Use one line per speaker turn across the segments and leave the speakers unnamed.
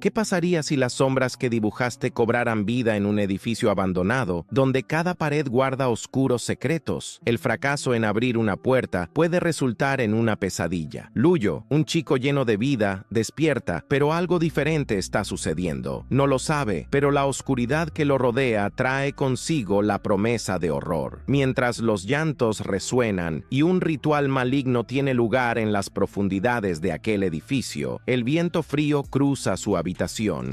¿Qué pasaría si las sombras que dibujaste cobraran vida en un edificio abandonado, donde cada pared guarda oscuros secretos? El fracaso en abrir una puerta puede resultar en una pesadilla. Luyo, un chico lleno de vida, despierta, pero algo diferente está sucediendo. No lo sabe, pero la oscuridad que lo rodea trae consigo la promesa de horror. Mientras los llantos resuenan y un ritual maligno tiene lugar en las profundidades de aquel edificio, el viento frío cruza su habitación,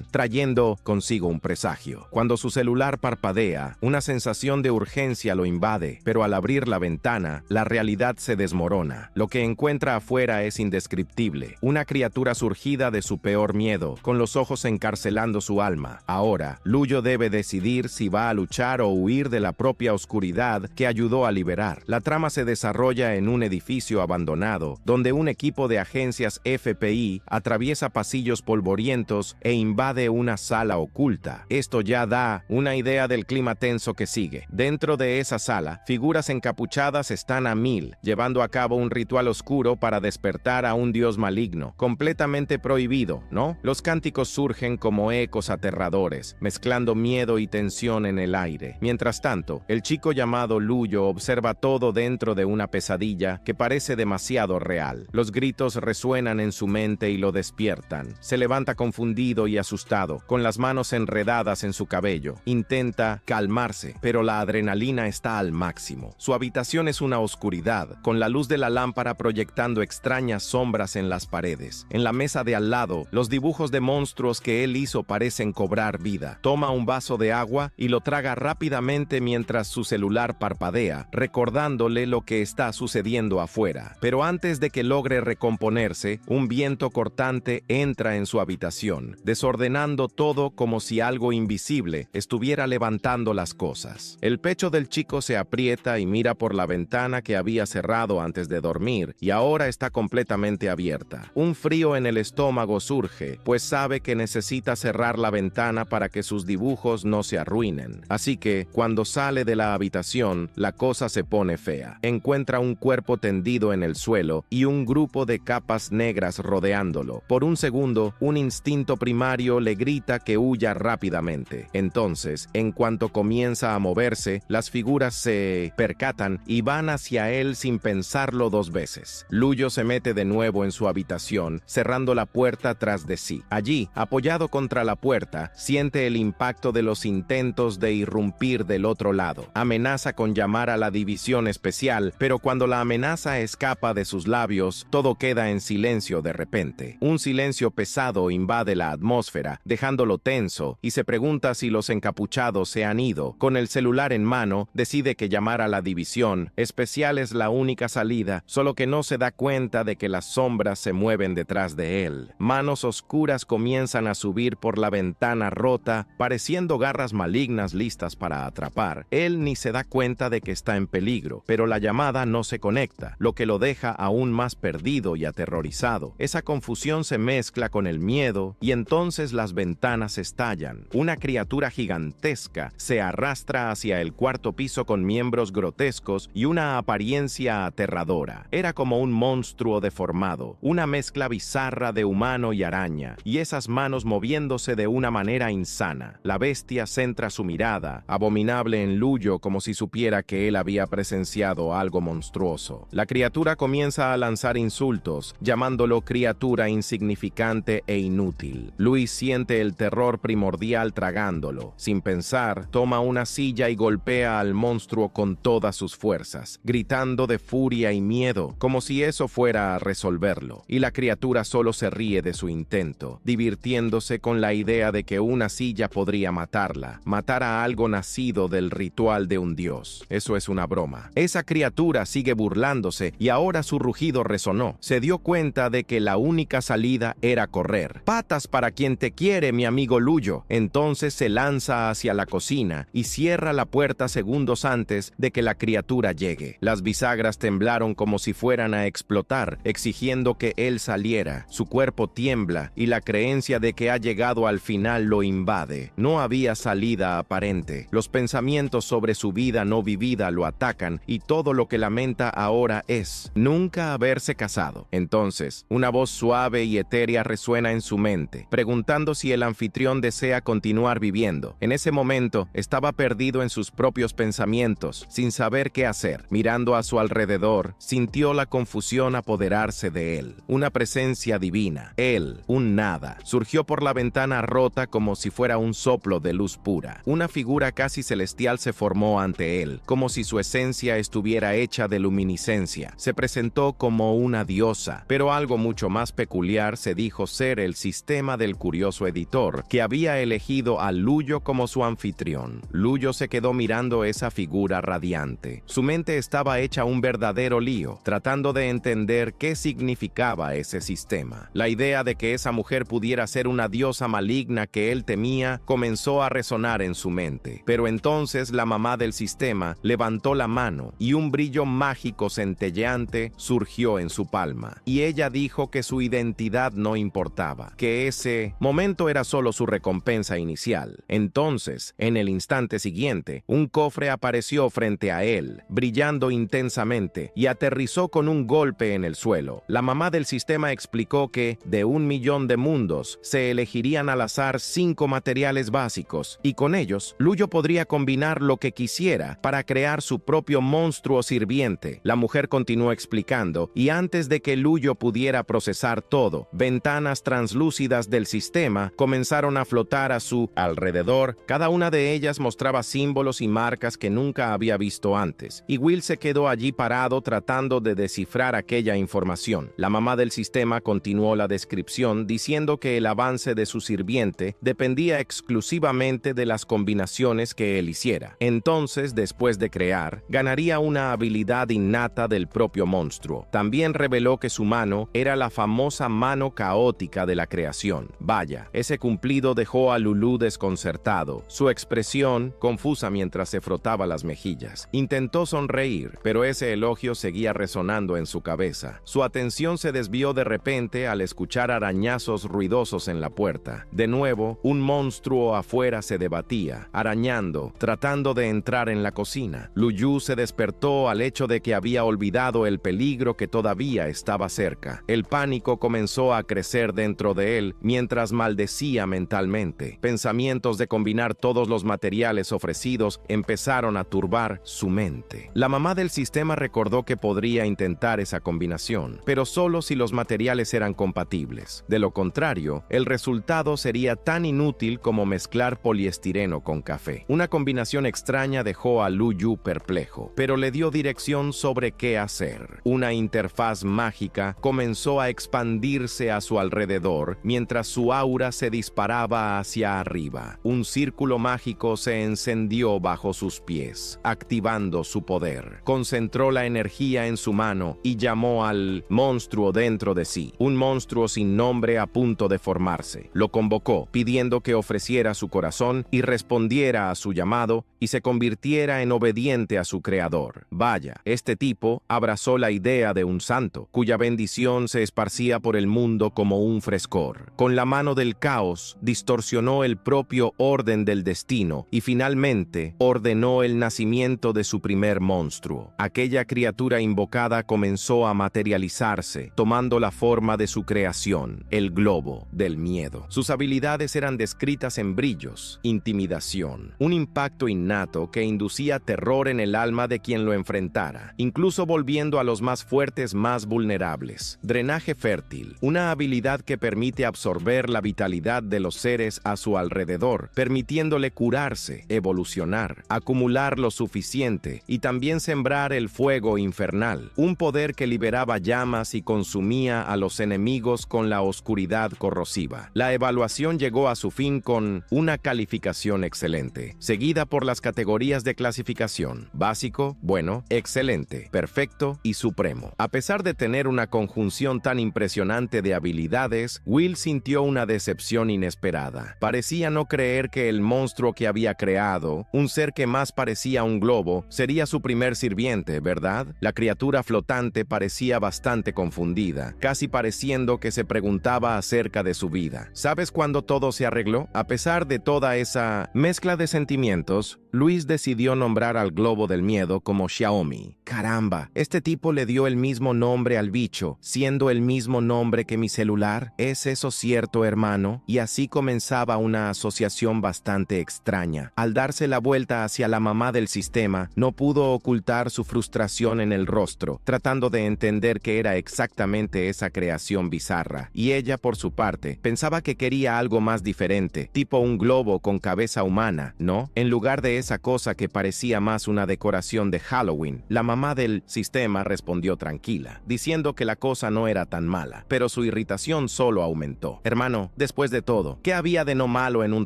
trayendo consigo un presagio. Cuando su celular parpadea, una sensación de urgencia lo invade, pero al abrir la ventana, la realidad se desmorona. Lo que encuentra afuera es indescriptible, una criatura surgida de su peor miedo, con los ojos encarcelando su alma. Ahora, Luyo debe decidir si va a luchar o huir de la propia oscuridad que ayudó a liberar. La trama se desarrolla en un edificio abandonado, donde un equipo de agencias FBI atraviesa pasillos polvorientos e invade una sala oculta. Esto ya da una idea del clima tenso que sigue. Dentro de esa sala, figuras encapuchadas están a mil, llevando a cabo un ritual oscuro para despertar a un dios maligno, completamente prohibido, ¿no? Los cánticos surgen como ecos aterradores, mezclando miedo y tensión en el aire. Mientras tanto, el chico llamado Luyo observa todo dentro de una pesadilla que parece demasiado real. Los gritos resuenan en su mente y lo despiertan. Se levanta confundido y asustado, con las manos enredadas en su cabello. Intenta calmarse, pero la adrenalina está al máximo. Su habitación es una oscuridad, con la luz de la lámpara proyectando extrañas sombras en las paredes. En la mesa de al lado, los dibujos de monstruos que él hizo parecen cobrar vida. Toma un vaso de agua y lo traga rápidamente mientras su celular parpadea, recordándole lo que está sucediendo afuera. Pero antes de que logre recomponerse, un viento cortante entra en su habitación, desordenando todo como si algo invisible estuviera levantando las cosas. El pecho del chico se aprieta y mira por la ventana que había cerrado antes de dormir y ahora está completamente abierta. Un frío en el estómago surge, pues sabe que necesita cerrar la ventana para que sus dibujos no se arruinen. Así que, cuando sale de la habitación, la cosa se pone fea. Encuentra un cuerpo tendido en el suelo y un grupo de capas negras rodeándolo. Por un segundo, un instinto primario le grita que huya rápidamente. Entonces, en cuanto comienza a moverse, las figuras se percatan y van hacia él sin pensarlo dos veces. Luyo se mete de nuevo en su habitación, cerrando la puerta tras de sí. Allí, apoyado contra la puerta, siente el impacto de los intentos de irrumpir del otro lado. Amenaza con llamar a la división especial, pero cuando la amenaza escapa de sus labios, todo queda en silencio de repente. Un silencio pesado invade la atmósfera, dejándolo tenso, y se pregunta si los encapuchados se han ido. Con el celular en mano, decide que llamar a la división especial es la única salida, solo que no se da cuenta de que las sombras se mueven detrás de él. Manos oscuras comienzan a subir por la ventana rota, pareciendo garras malignas listas para atrapar. Él ni se da cuenta de que está en peligro, pero la llamada no se conecta, lo que lo deja aún más perdido y aterrorizado. Esa confusión se mezcla con el miedo y entonces las ventanas estallan. Una criatura gigantesca se arrastra hacia el cuarto piso con miembros grotescos y una apariencia aterradora. Era como un monstruo deformado, una mezcla bizarra de humano y araña, y esas manos moviéndose de una manera insana. La bestia centra su mirada, abominable en Luyo, como si supiera que él había presenciado algo monstruoso. La criatura comienza a lanzar insultos, llamándolo criatura insignificante e inútil. Luis siente el terror primordial tragándolo. Sin pensar, toma una silla y golpea al monstruo con todas sus fuerzas, gritando de furia y miedo, como si eso fuera a resolverlo. Y la criatura solo se ríe de su intento, divirtiéndose con la idea de que una silla podría matarla, matar a algo nacido del ritual de un dios. Eso es una broma. Esa criatura sigue burlándose y ahora su rugido resonó. Se dio cuenta de que la única salida era correr. Patas para quien te quiere, mi amigo Luyo. Entonces se lanza hacia la cocina y cierra la puerta segundos antes de que la criatura llegue. Las bisagras temblaron como si fueran a explotar, exigiendo que él saliera. Su cuerpo tiembla y la creencia de que ha llegado al final lo invade. No había salida aparente. Los pensamientos sobre su vida no vivida lo atacan y todo lo que lamenta ahora es nunca haberse casado. Entonces, una voz suave y etérea resuena en su mente. mente, preguntando si el anfitrión desea continuar viviendo. En ese momento, estaba perdido en sus propios pensamientos, sin saber qué hacer. Mirando a su alrededor, sintió la confusión apoderarse de él. Una presencia divina, él, un nada, surgió por la ventana rota como si fuera un soplo de luz pura. Una figura casi celestial se formó ante él, como si su esencia estuviera hecha de luminiscencia. Se presentó como una diosa, pero algo mucho más peculiar se dijo ser el sistema del curioso editor, que había elegido a Luyo como su anfitrión. Luyo se quedó mirando esa figura radiante. Su mente estaba hecha un verdadero lío, tratando de entender qué significaba ese sistema. La idea de que esa mujer pudiera ser una diosa maligna que él temía comenzó a resonar en su mente. Pero entonces la mamá del sistema levantó la mano y un brillo mágico centelleante surgió en su palma. Y ella dijo que su identidad no importaba, que ese momento era solo su recompensa inicial. Entonces, en el instante siguiente, un cofre apareció frente a él, brillando intensamente, y aterrizó con un golpe en el suelo. La mamá del sistema explicó que, de 1.000.000 de mundos, se elegirían al azar 5 materiales básicos, y con ellos, Luyo podría combinar lo que quisiera para crear su propio monstruo sirviente. La mujer continuó explicando, y antes de que Luyo pudiera procesar todo, ventanas translúcidas del sistema comenzaron a flotar a su alrededor. Cada una de ellas mostraba símbolos y marcas que nunca había visto antes, y Will se quedó allí parado tratando de descifrar aquella información. La mamá del sistema continuó la descripción diciendo que el avance de su sirviente dependía exclusivamente de las combinaciones que él hiciera. Entonces, después de crear, ganaría una habilidad innata del propio monstruo. También reveló que su mano era la famosa mano caótica de la creación. Vaya, ese cumplido dejó a Lulu desconcertado, su expresión confusa mientras se frotaba las mejillas. Intentó sonreír, pero ese elogio seguía resonando en su cabeza. Su atención se desvió de repente al escuchar arañazos ruidosos en la puerta. De nuevo, un monstruo afuera se debatía, arañando, tratando de entrar en la cocina. Lulu se despertó al hecho de que había olvidado el peligro que todavía estaba cerca. El pánico comenzó a crecer dentro de él mientras maldecía mentalmente. Pensamientos de combinar todos los materiales ofrecidos empezaron a turbar su mente. La mamá del sistema recordó que podría intentar esa combinación, pero solo si los materiales eran compatibles. De lo contrario, el resultado sería tan inútil como mezclar poliestireno con café. Una combinación extraña dejó a Luyu perplejo, pero le dio dirección sobre qué hacer. Una interfaz mágica comenzó a expandirse a su alrededor mientras su aura se disparaba hacia arriba. Un círculo mágico se encendió bajo sus pies, activando su poder. Concentró la energía en su mano y llamó al monstruo dentro de sí, un monstruo sin nombre a punto de formarse. Lo convocó, pidiendo que ofreciera su corazón y respondiera a su llamado y se convirtiera en obediente a su creador. Vaya, este tipo abrazó la idea de un santo, cuya bendición se esparcía por el mundo como un frescor. Con la mano del caos, distorsionó el propio orden del destino y finalmente ordenó el nacimiento de su primer monstruo. Aquella criatura invocada comenzó a materializarse, tomando la forma de su creación, el globo del miedo. Sus habilidades eran descritas en brillos, intimidación, un impacto innato que inducía terror en el alma de quien lo enfrentara, incluso volviendo a los más fuertes más vulnerables. Drenaje fértil, una habilidad que permite absorber la vitalidad de los seres a su alrededor, permitiéndole curarse, evolucionar, acumular lo suficiente y también sembrar el fuego infernal, un poder que liberaba llamas y consumía a los enemigos con la oscuridad corrosiva. La evaluación llegó a su fin con una calificación excelente, seguida por las categorías de clasificación: básico, bueno, excelente, perfecto y supremo. A pesar de tener una conjunción tan impresionante de habilidades, Will sintió una decepción inesperada. Parecía no creer que el monstruo que había creado, un ser que más parecía un globo, sería su primer sirviente, ¿verdad? La criatura flotante parecía bastante confundida, casi pareciendo que se preguntaba acerca de su vida. ¿Sabes cuándo todo se arregló? A pesar de toda esa mezcla de sentimientos, Luis decidió nombrar al globo del miedo como Xiaomi. Caramba, este tipo le dio el mismo nombre al bicho, siendo el mismo nombre que mi celular. ¿Es eso cierto, hermano? Y así comenzaba una asociación bastante extraña. Al darse la vuelta hacia la mamá del sistema, no pudo ocultar su frustración en el rostro, tratando de entender qué era exactamente esa creación bizarra. Y ella, por su parte, pensaba que quería algo más diferente, tipo un globo con cabeza humana, ¿no? En lugar de esa cosa que parecía más una decoración de Halloween. La mamá del sistema respondió tranquila, diciendo que la cosa no era tan mala, pero su irritación solo aumentó. Hermano, después de todo, ¿qué había de no malo en un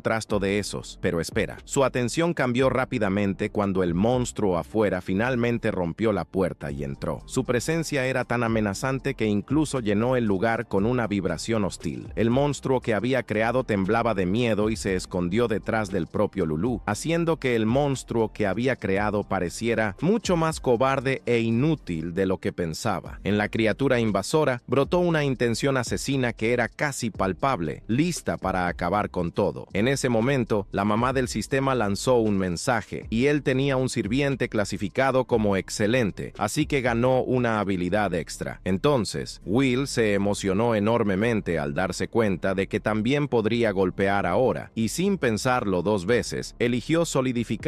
trasto de esos? Pero espera, su atención cambió rápidamente cuando el monstruo afuera finalmente rompió la puerta y entró. Su presencia era tan amenazante que incluso llenó el lugar con una vibración hostil. El monstruo que había creado temblaba de miedo y se escondió detrás del propio Lulú, haciendo que el monstruo que había creado pareciera mucho más cobarde e inútil de lo que pensaba. En la criatura invasora brotó una intención asesina que era casi palpable, lista para acabar con todo. En ese momento, la mamá del sistema lanzó un mensaje, y él tenía un sirviente clasificado como excelente, así que ganó una habilidad extra. Entonces, Will se emocionó enormemente al darse cuenta de que también podría golpear ahora, y sin pensarlo dos veces, eligió solidificar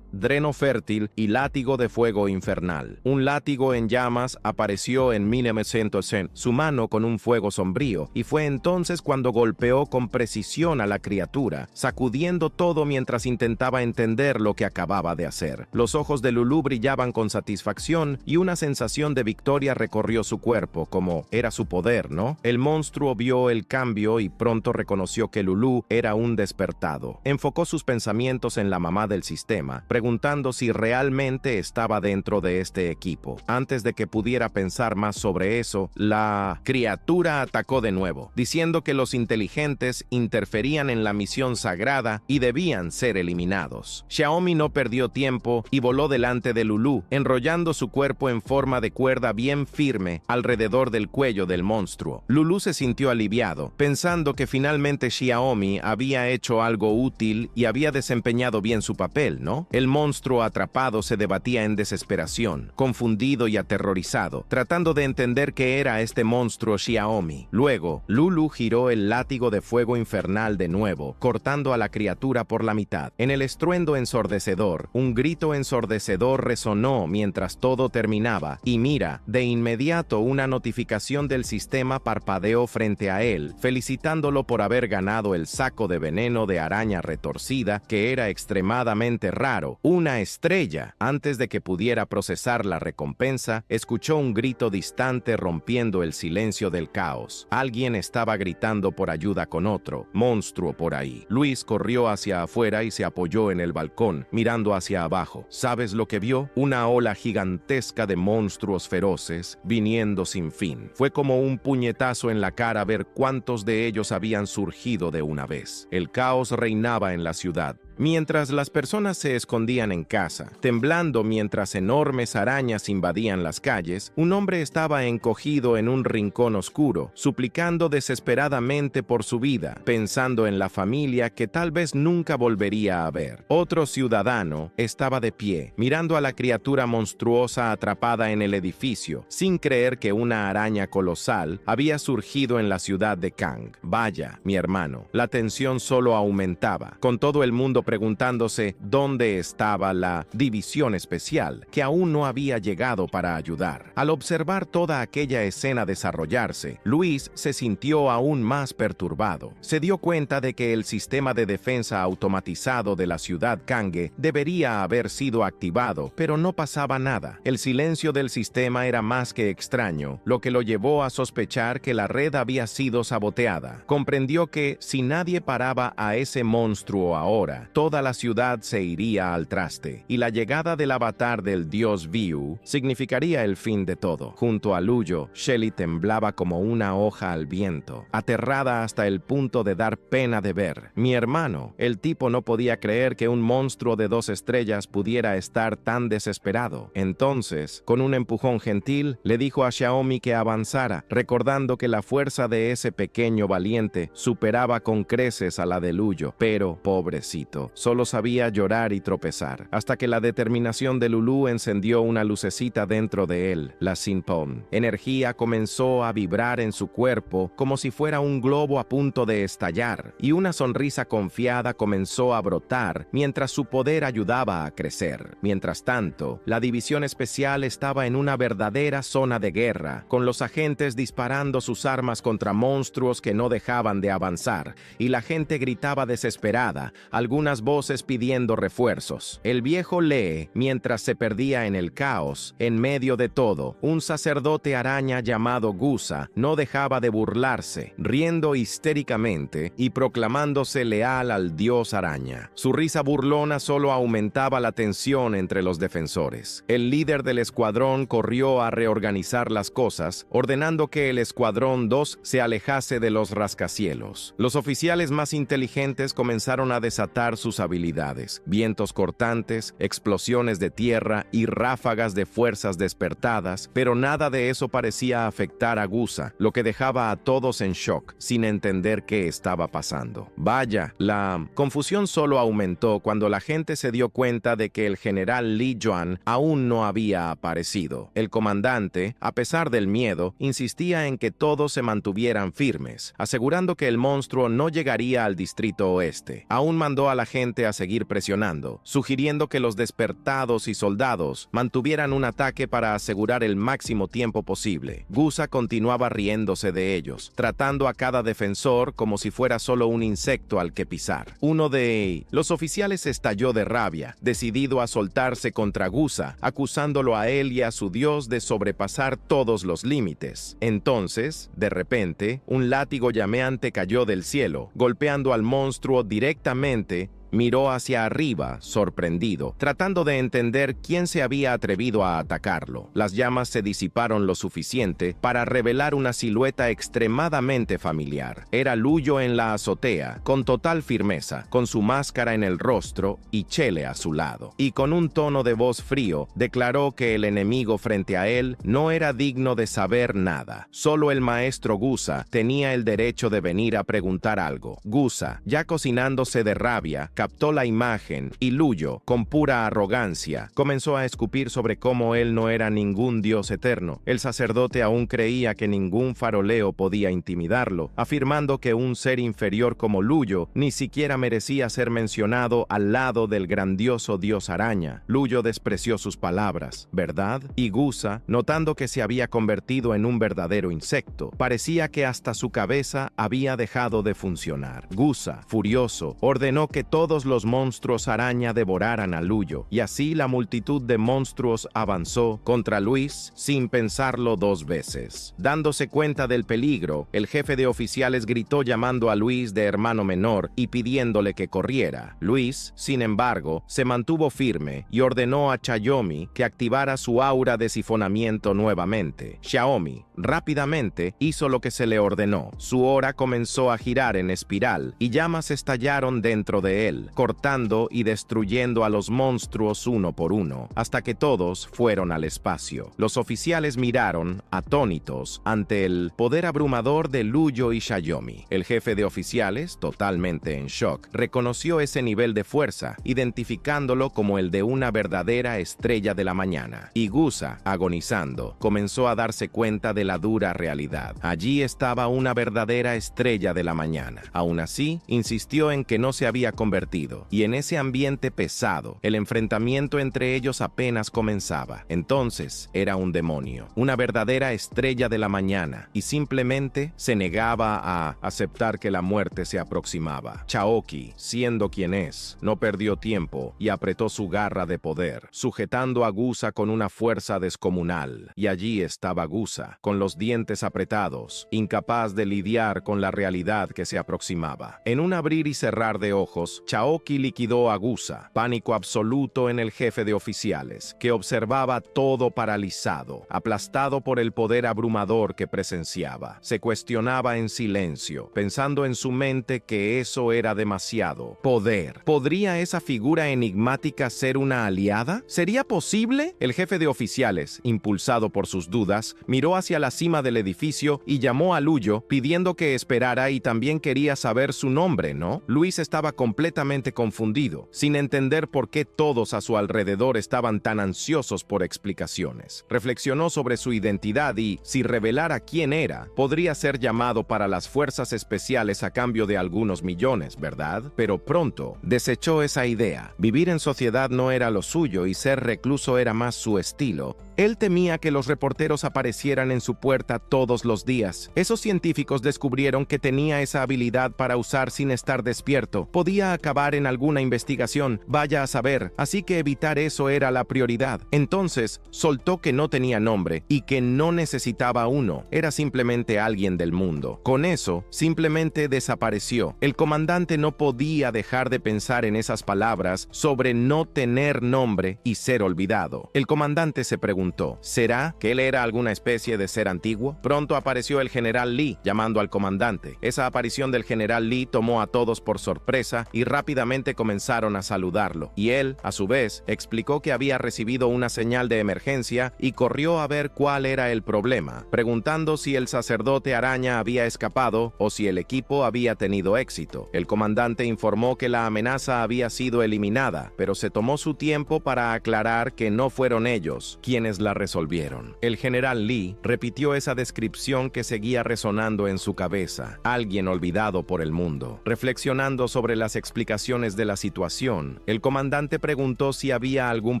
Dreno Fértil y Látigo de Fuego Infernal. Un látigo en llamas apareció en 1900 su mano con un fuego sombrío, y fue entonces cuando golpeó con precisión a la criatura, sacudiendo todo mientras intentaba entender lo que acababa de hacer. Los ojos de Lulú brillaban con satisfacción y una sensación de victoria recorrió su cuerpo, como era su poder, ¿no? El monstruo vio el cambio y pronto reconoció que Lulú era un despertado. Enfocó sus pensamientos en la mamá del sistema, preguntando si realmente estaba dentro de este equipo. Antes de que pudiera pensar más sobre eso, la criatura atacó de nuevo, diciendo que los inteligentes interferían en la misión sagrada y debían ser eliminados. Xiaomi no perdió tiempo y voló delante de Lulú, enrollando su cuerpo en forma de cuerda bien firme alrededor del cuello del monstruo. Lulú se sintió aliviado, pensando que finalmente Xiaomi había hecho algo útil y había desempeñado bien su papel, ¿no? El monstruo atrapado se debatía en desesperación, confundido y aterrorizado, tratando de entender qué era este monstruo Xiaomi. Luego, Lulú giró el látigo de fuego infernal de nuevo, cortando a la criatura por la mitad. En el estruendo ensordecedor, un grito ensordecedor resonó mientras todo terminaba, y mira, de inmediato una notificación del sistema parpadeó frente a él, felicitándolo por haber ganado el saco de veneno de araña retorcida, que era extremadamente raro, una estrella. Antes de que pudiera procesar la recompensa, escuchó un grito distante rompiendo el silencio del caos. Alguien estaba gritando por ayuda con otro monstruo por ahí. Luis corrió hacia afuera y se apoyó en el balcón, mirando hacia abajo. ¿Sabes lo que vio? Una ola gigantesca de monstruos feroces, viniendo sin fin. Fue como un puñetazo en la cara ver cuántos de ellos habían surgido de una vez. El caos reinaba en la ciudad. Mientras las personas se escondían en casa, temblando mientras enormes arañas invadían las calles, un hombre estaba encogido en un rincón oscuro, suplicando desesperadamente por su vida, pensando en la familia que tal vez nunca volvería a ver. Otro ciudadano estaba de pie, mirando a la criatura monstruosa atrapada en el edificio, sin creer que una araña colosal había surgido en la ciudad de Kang. Vaya, mi hermano, la tensión solo aumentaba, con todo el mundo preguntándose dónde estaba la división especial, que aún no había llegado para ayudar. Al observar toda aquella escena desarrollarse, Luis se sintió aún más perturbado. Se dio cuenta de que el sistema de defensa automatizado de la ciudad Kange debería haber sido activado, pero no pasaba nada. El silencio del sistema era más que extraño, lo que lo llevó a sospechar que la red había sido saboteada. Comprendió que si nadie paraba a ese monstruo ahora, toda la ciudad se iría al traste, y la llegada del avatar del dios Viu significaría el fin de todo. Junto a Luyo, Shelly temblaba como una hoja al viento, aterrada hasta el punto de dar pena de ver. Mi hermano, el tipo no podía creer que un monstruo de 2 estrellas pudiera estar tan desesperado. Entonces, con un empujón gentil, le dijo a Xiaomi que avanzara, recordando que la fuerza de ese pequeño valiente superaba con creces a la de Luyo, pero pobrecito. momento, solo sabía llorar y tropezar, hasta que la determinación de Lulú encendió una lucecita dentro de él, la Sinpon. Energía comenzó a vibrar en su cuerpo como si fuera un globo a punto de estallar, y una sonrisa confiada comenzó a brotar mientras su poder ayudaba a crecer. Mientras tanto, la división especial estaba en una verdadera zona de guerra, con los agentes disparando sus armas contra monstruos que no dejaban de avanzar, y la gente gritaba desesperada, algunas voces pidiendo refuerzos. El viejo Lee, mientras se perdía en el caos, en medio de todo, un sacerdote araña llamado Gusa no dejaba de burlarse, riendo histéricamente y proclamándose leal al dios araña. Su risa burlona solo aumentaba la tensión entre los defensores. El líder del escuadrón corrió a reorganizar las cosas, ordenando que el escuadrón 2 se alejase de los rascacielos. Los oficiales más inteligentes comenzaron a desatar sus habilidades: vientos cortantes, explosiones de tierra y ráfagas de fuerzas despertadas, pero nada de eso parecía afectar a Gusa, lo que dejaba a todos en shock, sin entender qué estaba pasando. Vaya, la confusión solo aumentó cuando la gente se dio cuenta de que el general Li Yuan aún no había aparecido. El comandante, a pesar del miedo, insistía en que todos se mantuvieran firmes, asegurando que el monstruo no llegaría al distrito oeste. Aún mandó a la gente a seguir presionando, sugiriendo que los despertados y soldados mantuvieran un ataque para asegurar el máximo tiempo posible. Gusa continuaba riéndose de ellos, tratando a cada defensor como si fuera solo un insecto al que pisar. Uno de los oficiales estalló de rabia, decidido a soltarse contra Gusa, acusándolo a él y a su dios de sobrepasar todos los límites. Entonces, de repente, un látigo llameante cayó del cielo, golpeando al monstruo directamente. Miró hacia arriba, sorprendido, tratando de entender quién se había atrevido a atacarlo. Las llamas se disiparon lo suficiente para revelar una silueta extremadamente familiar. Era Luyo en la azotea, con total firmeza, con su máscara en el rostro y Chele a su lado. Y con un tono de voz frío, declaró que el enemigo frente a él no era digno de saber nada. Solo el maestro Gusa tenía el derecho de venir a preguntar algo. Gusa, ya cocinándose de rabia, captó la imagen y Luyo, con pura arrogancia, comenzó a escupir sobre cómo él no era ningún dios eterno. El sacerdote aún creía que ningún faroleo podía intimidarlo, afirmando que un ser inferior como Luyo ni siquiera merecía ser mencionado al lado del grandioso dios araña. Luyo despreció sus palabras, ¿verdad? Y Gusa, notando que se había convertido en un verdadero insecto, parecía que hasta su cabeza había dejado de funcionar. Gusa, furioso, ordenó que todos los monstruos araña devoraran a Luyo, y así la multitud de monstruos avanzó contra Luis sin pensarlo dos veces. Dándose cuenta del peligro, el jefe de oficiales gritó llamando a Luis de hermano menor y pidiéndole que corriera. Luis, sin embargo, se mantuvo firme y ordenó a Xiaomi que activara su aura de sifonamiento nuevamente. Xiaomi rápidamente hizo lo que se le ordenó. Su aura comenzó a girar en espiral y llamas estallaron dentro de él, cortando y destruyendo a los monstruos uno por uno, hasta que todos fueron al espacio. Los oficiales miraron, atónitos, ante el poder abrumador de Luyo y Xiaomi. El jefe de oficiales, totalmente en shock, reconoció ese nivel de fuerza, identificándolo como el de una verdadera estrella de la mañana. Y Gusa, agonizando, comenzó a darse cuenta de la dura realidad. Allí estaba una verdadera estrella de la mañana. Aún así, insistió en que no se había convertido, y en ese ambiente pesado, el enfrentamiento entre ellos apenas comenzaba. Entonces, era un demonio, una verdadera estrella de la mañana, y simplemente se negaba a aceptar que la muerte se aproximaba. Chaoki, siendo quien es, no perdió tiempo y apretó su garra de poder, sujetando a Gusa con una fuerza descomunal. Y allí estaba Gusa, con los dientes apretados, incapaz de lidiar con la realidad que se aproximaba. En un abrir y cerrar de ojos, Chaoki liquidó a Gusa. Pánico absoluto en el jefe de oficiales, que observaba todo paralizado, aplastado por el poder abrumador que presenciaba. Se cuestionaba en silencio, pensando en su mente que eso era demasiado poder. ¿Podría esa figura enigmática ser una aliada? ¿Sería posible? El jefe de oficiales, impulsado por sus dudas, miró hacia la cima del edificio y llamó a Luyo pidiendo que esperara, y también quería saber su nombre, ¿no? Luis estaba completamente completamente confundido, sin entender por qué todos a su alrededor estaban tan ansiosos por explicaciones. Reflexionó sobre su identidad y, si revelara quién era, podría ser llamado para las fuerzas especiales a cambio de algunos millones, ¿verdad? Pero pronto desechó esa idea. Vivir en sociedad no era lo suyo y ser recluso era más su estilo. Él temía que los reporteros aparecieran en su puerta todos los días. Esos científicos descubrieron que tenía esa habilidad para usar sin estar despierto. Podía acabar en alguna investigación, vaya a saber, así que evitar eso era la prioridad. Entonces, soltó que no tenía nombre y que no necesitaba uno, era simplemente alguien del mundo. Con eso, simplemente desapareció. El comandante no podía dejar de pensar en esas palabras sobre no tener nombre y ser olvidado. El comandante se preguntó, ¿será que él era alguna especie de ser antiguo? Pronto apareció el general Lee, llamando al comandante. Esa aparición del general Lee tomó a todos por sorpresa y rápidamente comenzaron a saludarlo. Y él, a su vez, explicó que había recibido una señal de emergencia y corrió a ver cuál era el problema, preguntando si el sacerdote araña había escapado o si el equipo había tenido éxito. El comandante informó que la amenaza había sido eliminada, pero se tomó su tiempo para aclarar que no fueron ellos quienes la resolvieron. El general Lee repitió esa descripción que seguía resonando en su cabeza, alguien olvidado por el mundo. Reflexionando sobre las explicaciones de la situación, el comandante preguntó si había algún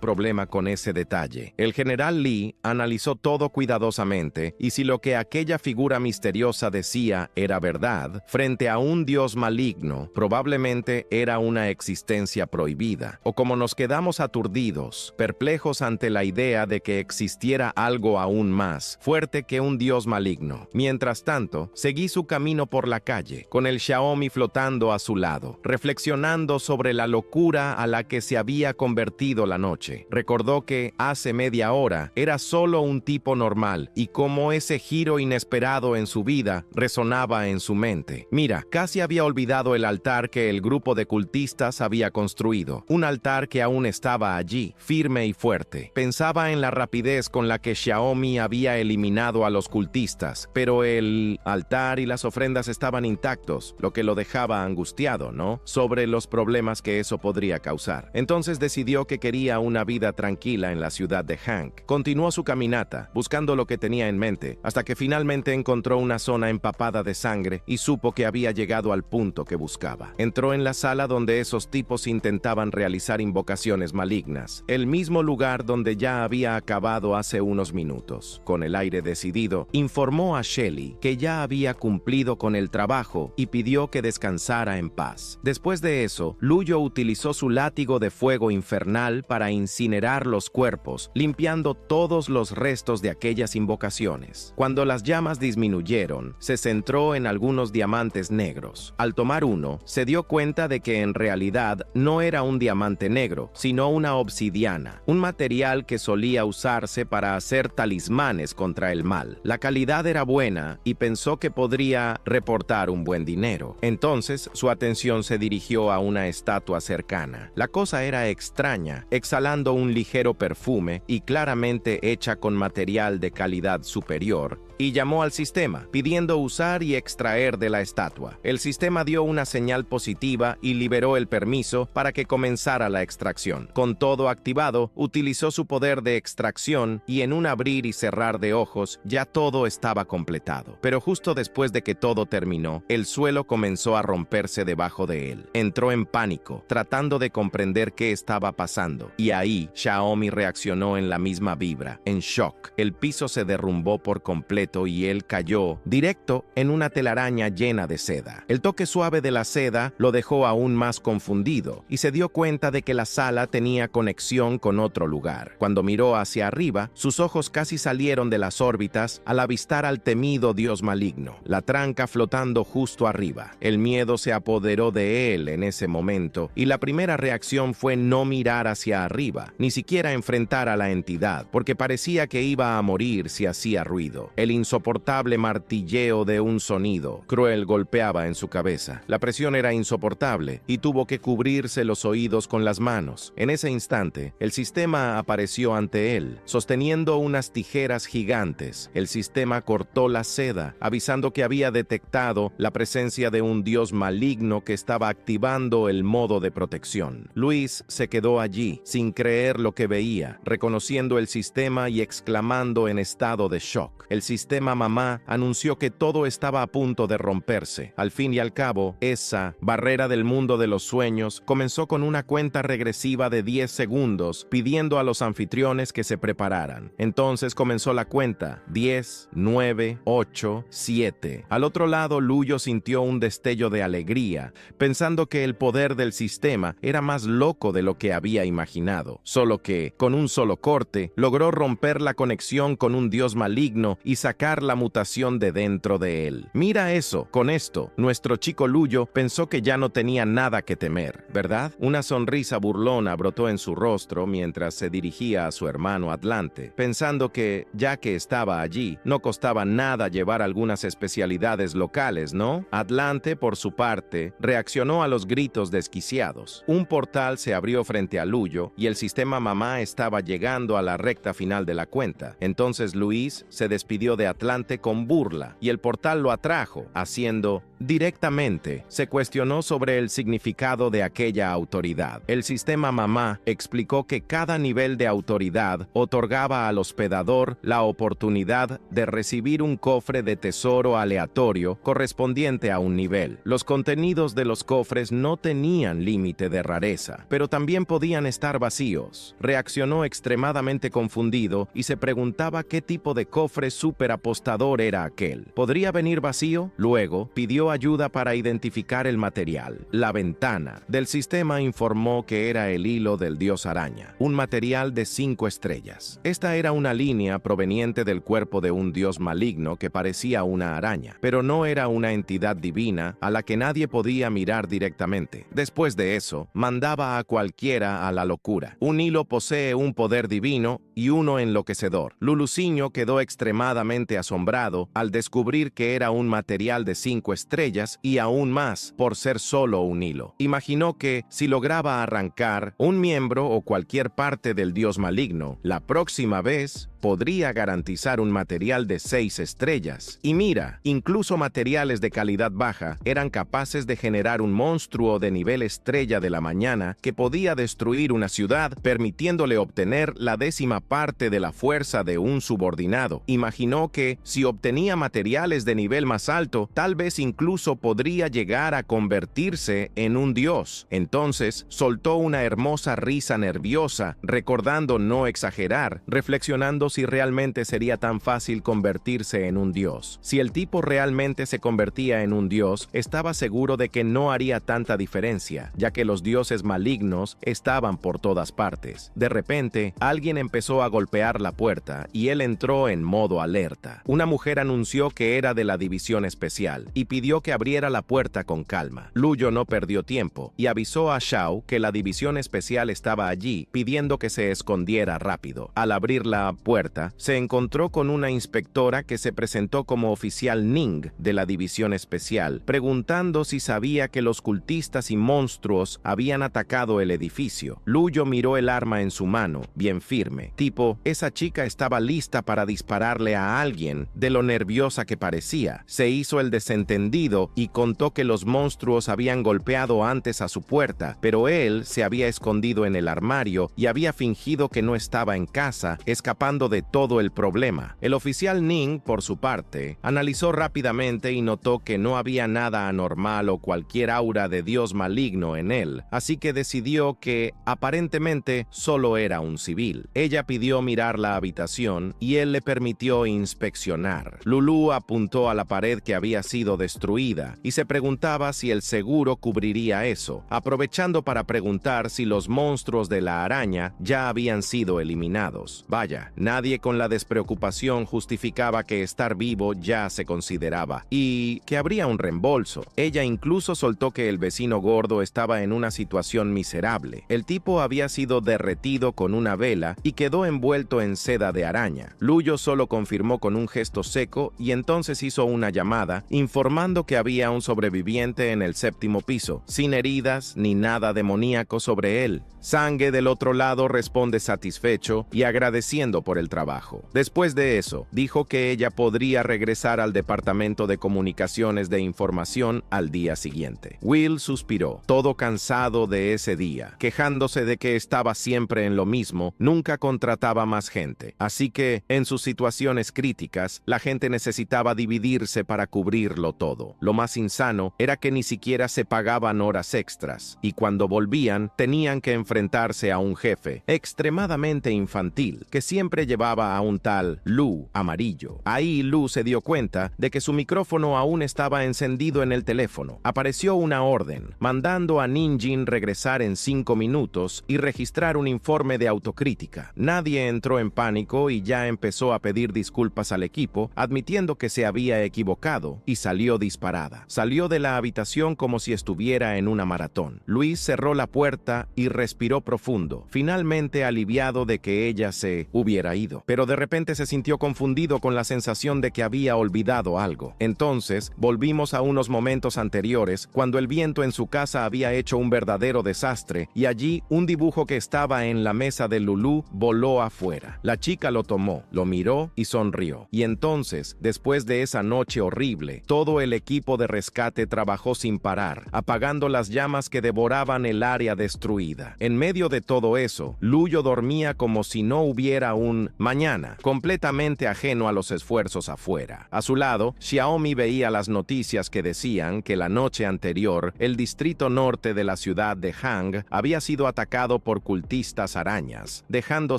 problema con ese detalle. El general Lee analizó todo cuidadosamente y si lo que aquella figura misteriosa decía era verdad, frente a un dios maligno, probablemente era una existencia prohibida. O como nos quedamos aturdidos, perplejos ante la idea de que existiera algo aún más fuerte que un dios maligno. Mientras tanto, seguí su camino por la calle, con el Xiaomi flotando a su lado, reflexionando sobre la locura a la que se había convertido la noche. Recordó que, hace media hora, era solo un tipo normal, y cómo ese giro inesperado en su vida resonaba en su mente. Mira, casi había olvidado el altar que el grupo de cultistas había construido, un altar que aún estaba allí, firme y fuerte. Pensaba en la rapidez con la que Xiaomi había eliminado a los cultistas, pero el altar y las ofrendas estaban intactos, lo que lo dejaba angustiado, ¿no? Sobre los problemas que eso podría causar. Entonces decidió que quería una vida tranquila en la ciudad de Hank. Continuó su caminata, buscando lo que tenía en mente, hasta que finalmente encontró una zona empapada de sangre y supo que había llegado al punto que buscaba. Entró en la sala donde esos tipos intentaban realizar invocaciones malignas, el mismo lugar donde ya había acabado hace unos minutos. Con el aire decidido, informó a Shelly que ya había cumplido con el trabajo y pidió que descansara en paz. Después de eso, Luyo utilizó su látigo de fuego infernal para incinerar los cuerpos, limpiando todos los restos de aquellas invocaciones. Cuando las llamas disminuyeron, se centró en algunos diamantes negros. Al tomar uno, se dio cuenta de que en realidad no era un diamante negro, sino una obsidiana, un material que solía usarse para hacer talismanes contra el mal. La calidad era buena y pensó que podría reportar un buen dinero. Entonces, su atención se dirigió a una estatua cercana. La cosa era extraña, exhalando un ligero perfume y claramente hecha con material de calidad superior, y llamó al sistema, pidiendo usar y extraer de la estatua. El sistema dio una señal positiva y liberó el permiso para que comenzara la extracción. Con todo activado, utilizó su poder de extracción y en un abrir y cerrar de ojos ya todo estaba completado. Pero justo después de que todo terminó, el suelo comenzó a romperse debajo de él. Entró en pánico, tratando de comprender qué estaba pasando. Y ahí, Xiaomi reaccionó en la misma vibra, en shock. El piso se derrumbó por completo y él cayó directo en una telaraña llena de seda. El toque suave de la seda lo dejó aún más confundido y se dio cuenta de que la sala tenía conexión con otro lugar. Cuando miró hacia arriba, sus ojos casi salieron de las órbitas al avistar al temido dios maligno, la tranca flotando justo arriba. El miedo se apoderó de él en ese momento y la primera reacción fue no mirar hacia arriba, ni siquiera enfrentar a la entidad, porque parecía que iba a morir si hacía ruido. El insoportable martilleo de un sonido cruel golpeaba en su cabeza. La presión era insoportable y tuvo que cubrirse los oídos con las manos. En ese instante, el sistema apareció ante él, sosteniendo unas tijeras gigantes. El sistema cortó la seda, avisando que había detectado la presencia de un dios maligno que estaba activando el modo de protección. Luis se quedó allí, sin creer lo que veía, reconociendo el sistema y exclamando en estado de shock. El sistema mamá anunció que todo estaba a punto de romperse. Al fin y al cabo, esa barrera del mundo de los sueños comenzó con una cuenta regresiva de 10 segundos, pidiendo a los anfitriones que se prepararan. Entonces comenzó la cuenta: 10, 9, 8, 7. Al otro lado, Luyo sintió un destello de alegría, pensando que el poder del sistema era más loco de lo que había imaginado. Solo que, con un solo corte, logró romper la conexión con un dios maligno y sacar la mutación de dentro de él. Mira eso, con esto, nuestro chico Luyo pensó que ya no tenía nada que temer, ¿verdad? Una sonrisa burlona brotó en su rostro mientras se dirigía a su hermano Atlante, pensando que, ya que estaba allí, no costaba nada llevar algunas especialidades locales, ¿no? Atlante, por su parte, reaccionó a los gritos desquiciados. Un portal se abrió frente a Luyo y el sistema mamá estaba llegando a la recta final de la cuenta. Entonces Luis se despidió de Atlante con burla y el portal lo atrajo, haciendo directamente. Se cuestionó sobre el significado de aquella autoridad. El sistema mamá explicó que cada nivel de autoridad otorgaba al hospedador la oportunidad de recibir un cofre de tesoro aleatorio correspondiente a un nivel. Los contenidos de los cofres no tenían límite de rareza, pero también podían estar vacíos. Reaccionó extremadamente confundido y se preguntaba qué tipo de cofre superapostador era aquel. ¿Podría venir vacío? Luego, pidió ayuda para identificar el material. La ventana del sistema informó que era el hilo del dios araña, un material de 5 estrellas. Esta era una línea proveniente del cuerpo de un dios maligno que parecía una araña, pero no era una entidad divina a la que nadie podía mirar directamente. Después de eso, mandaba a cualquiera a la locura. Un hilo posee un poder divino y uno enloquecedor. Luluciño quedó extremadamente asombrado al descubrir que era un material de 5 estrellas y aún más por ser solo un hilo. Imaginó que, si lograba arrancar un miembro o cualquier parte del dios maligno, la próxima vez podría garantizar un material de 6 estrellas. Y mira, incluso materiales de calidad baja eran capaces de generar un monstruo de nivel estrella de la mañana que podía destruir una ciudad, permitiéndole obtener la 10ª parte de la fuerza de un subordinado. Imaginó que, si obtenía materiales de nivel más alto, tal vez incluso podría llegar a convertirse en un dios. Entonces, soltó una hermosa risa nerviosa, recordando no exagerar, reflexionando si realmente sería tan fácil convertirse en un dios. Si el tipo realmente se convertía en un dios, estaba seguro de que no haría tanta diferencia, ya que los dioses malignos estaban por todas partes. De repente, alguien empezó a golpear la puerta y él entró en modo alerta. Una mujer anunció que era de la división especial y pidió que abriera la puerta con calma. Luyo no perdió tiempo y avisó a Xiao que la división especial estaba allí, pidiendo que se escondiera rápido. Al abrir la puerta, se encontró con una inspectora que se presentó como oficial Ning de la división especial, preguntando si sabía que los cultistas y monstruos habían atacado el edificio. Luyo miró el arma en su mano, bien firme. Tipo, esa chica estaba lista para dispararle a alguien, de lo nerviosa que parecía. Se hizo el desentendido y contó que los monstruos habían golpeado antes a su puerta, pero él se había escondido en el armario y había fingido que no estaba en casa, escapando de todo el problema. El oficial Ning, por su parte, analizó rápidamente y notó que no había nada anormal o cualquier aura de dios maligno en él, así que decidió que, aparentemente, solo era un civil. Ella pidió mirar la habitación y él le permitió inspeccionar. Lulu apuntó a la pared que había sido destruida y se preguntaba si el seguro cubriría eso, aprovechando para preguntar si los monstruos de la araña ya habían sido eliminados. Vaya, nadie Nadie con la despreocupación justificaba que estar vivo ya se consideraba y que habría un reembolso. Ella incluso soltó que el vecino gordo estaba en una situación miserable. El tipo había sido derretido con una vela y quedó envuelto en seda de araña. Luyo solo confirmó con un gesto seco y entonces hizo una llamada informando que había un sobreviviente en el 7º piso, sin heridas ni nada demoníaco sobre él. Sangue del otro lado responde satisfecho y agradeciendo por el trabajo. Después de eso, dijo que ella podría regresar al departamento de comunicaciones de información al día siguiente. Will suspiró, todo cansado de ese día, quejándose de que estaba siempre en lo mismo, nunca contrataba más gente. Así que, en sus situaciones críticas, la gente necesitaba dividirse para cubrirlo todo. Lo más insano era que ni siquiera se pagaban horas extras, y cuando volvían, tenían que enfrentarse a un jefe extremadamente infantil que siempre llevaba a un tal Lou amarillo. Ahí Lou se dio cuenta de que su micrófono aún estaba encendido en el teléfono. Apareció una orden, mandando a Ninjin regresar en 5 minutos y registrar un informe de autocrítica. Nadie entró en pánico y ya empezó a pedir disculpas al equipo, admitiendo que se había equivocado, y salió disparada. Salió de la habitación como si estuviera en una maratón. Luis cerró la puerta y respiró profundo, finalmente aliviado de que ella se hubiera ido. Pero de repente se sintió confundido con la sensación de que había olvidado algo. Entonces, volvimos a unos momentos anteriores, cuando el viento en su casa había hecho un verdadero desastre, y allí un dibujo que estaba en la mesa de Lulu voló afuera. La chica lo tomó, lo miró y sonrió. Y entonces, después de esa noche horrible, todo el equipo de rescate trabajó sin parar, apagando las llamas que devoraban el área destruida. En medio de todo eso, Luyo dormía como si no hubiera un mañana, completamente ajeno a los esfuerzos afuera. A su lado, Xiaomi veía las noticias que decían que la noche anterior, el distrito norte de la ciudad de Hang había sido atacado por cultistas arañas, dejando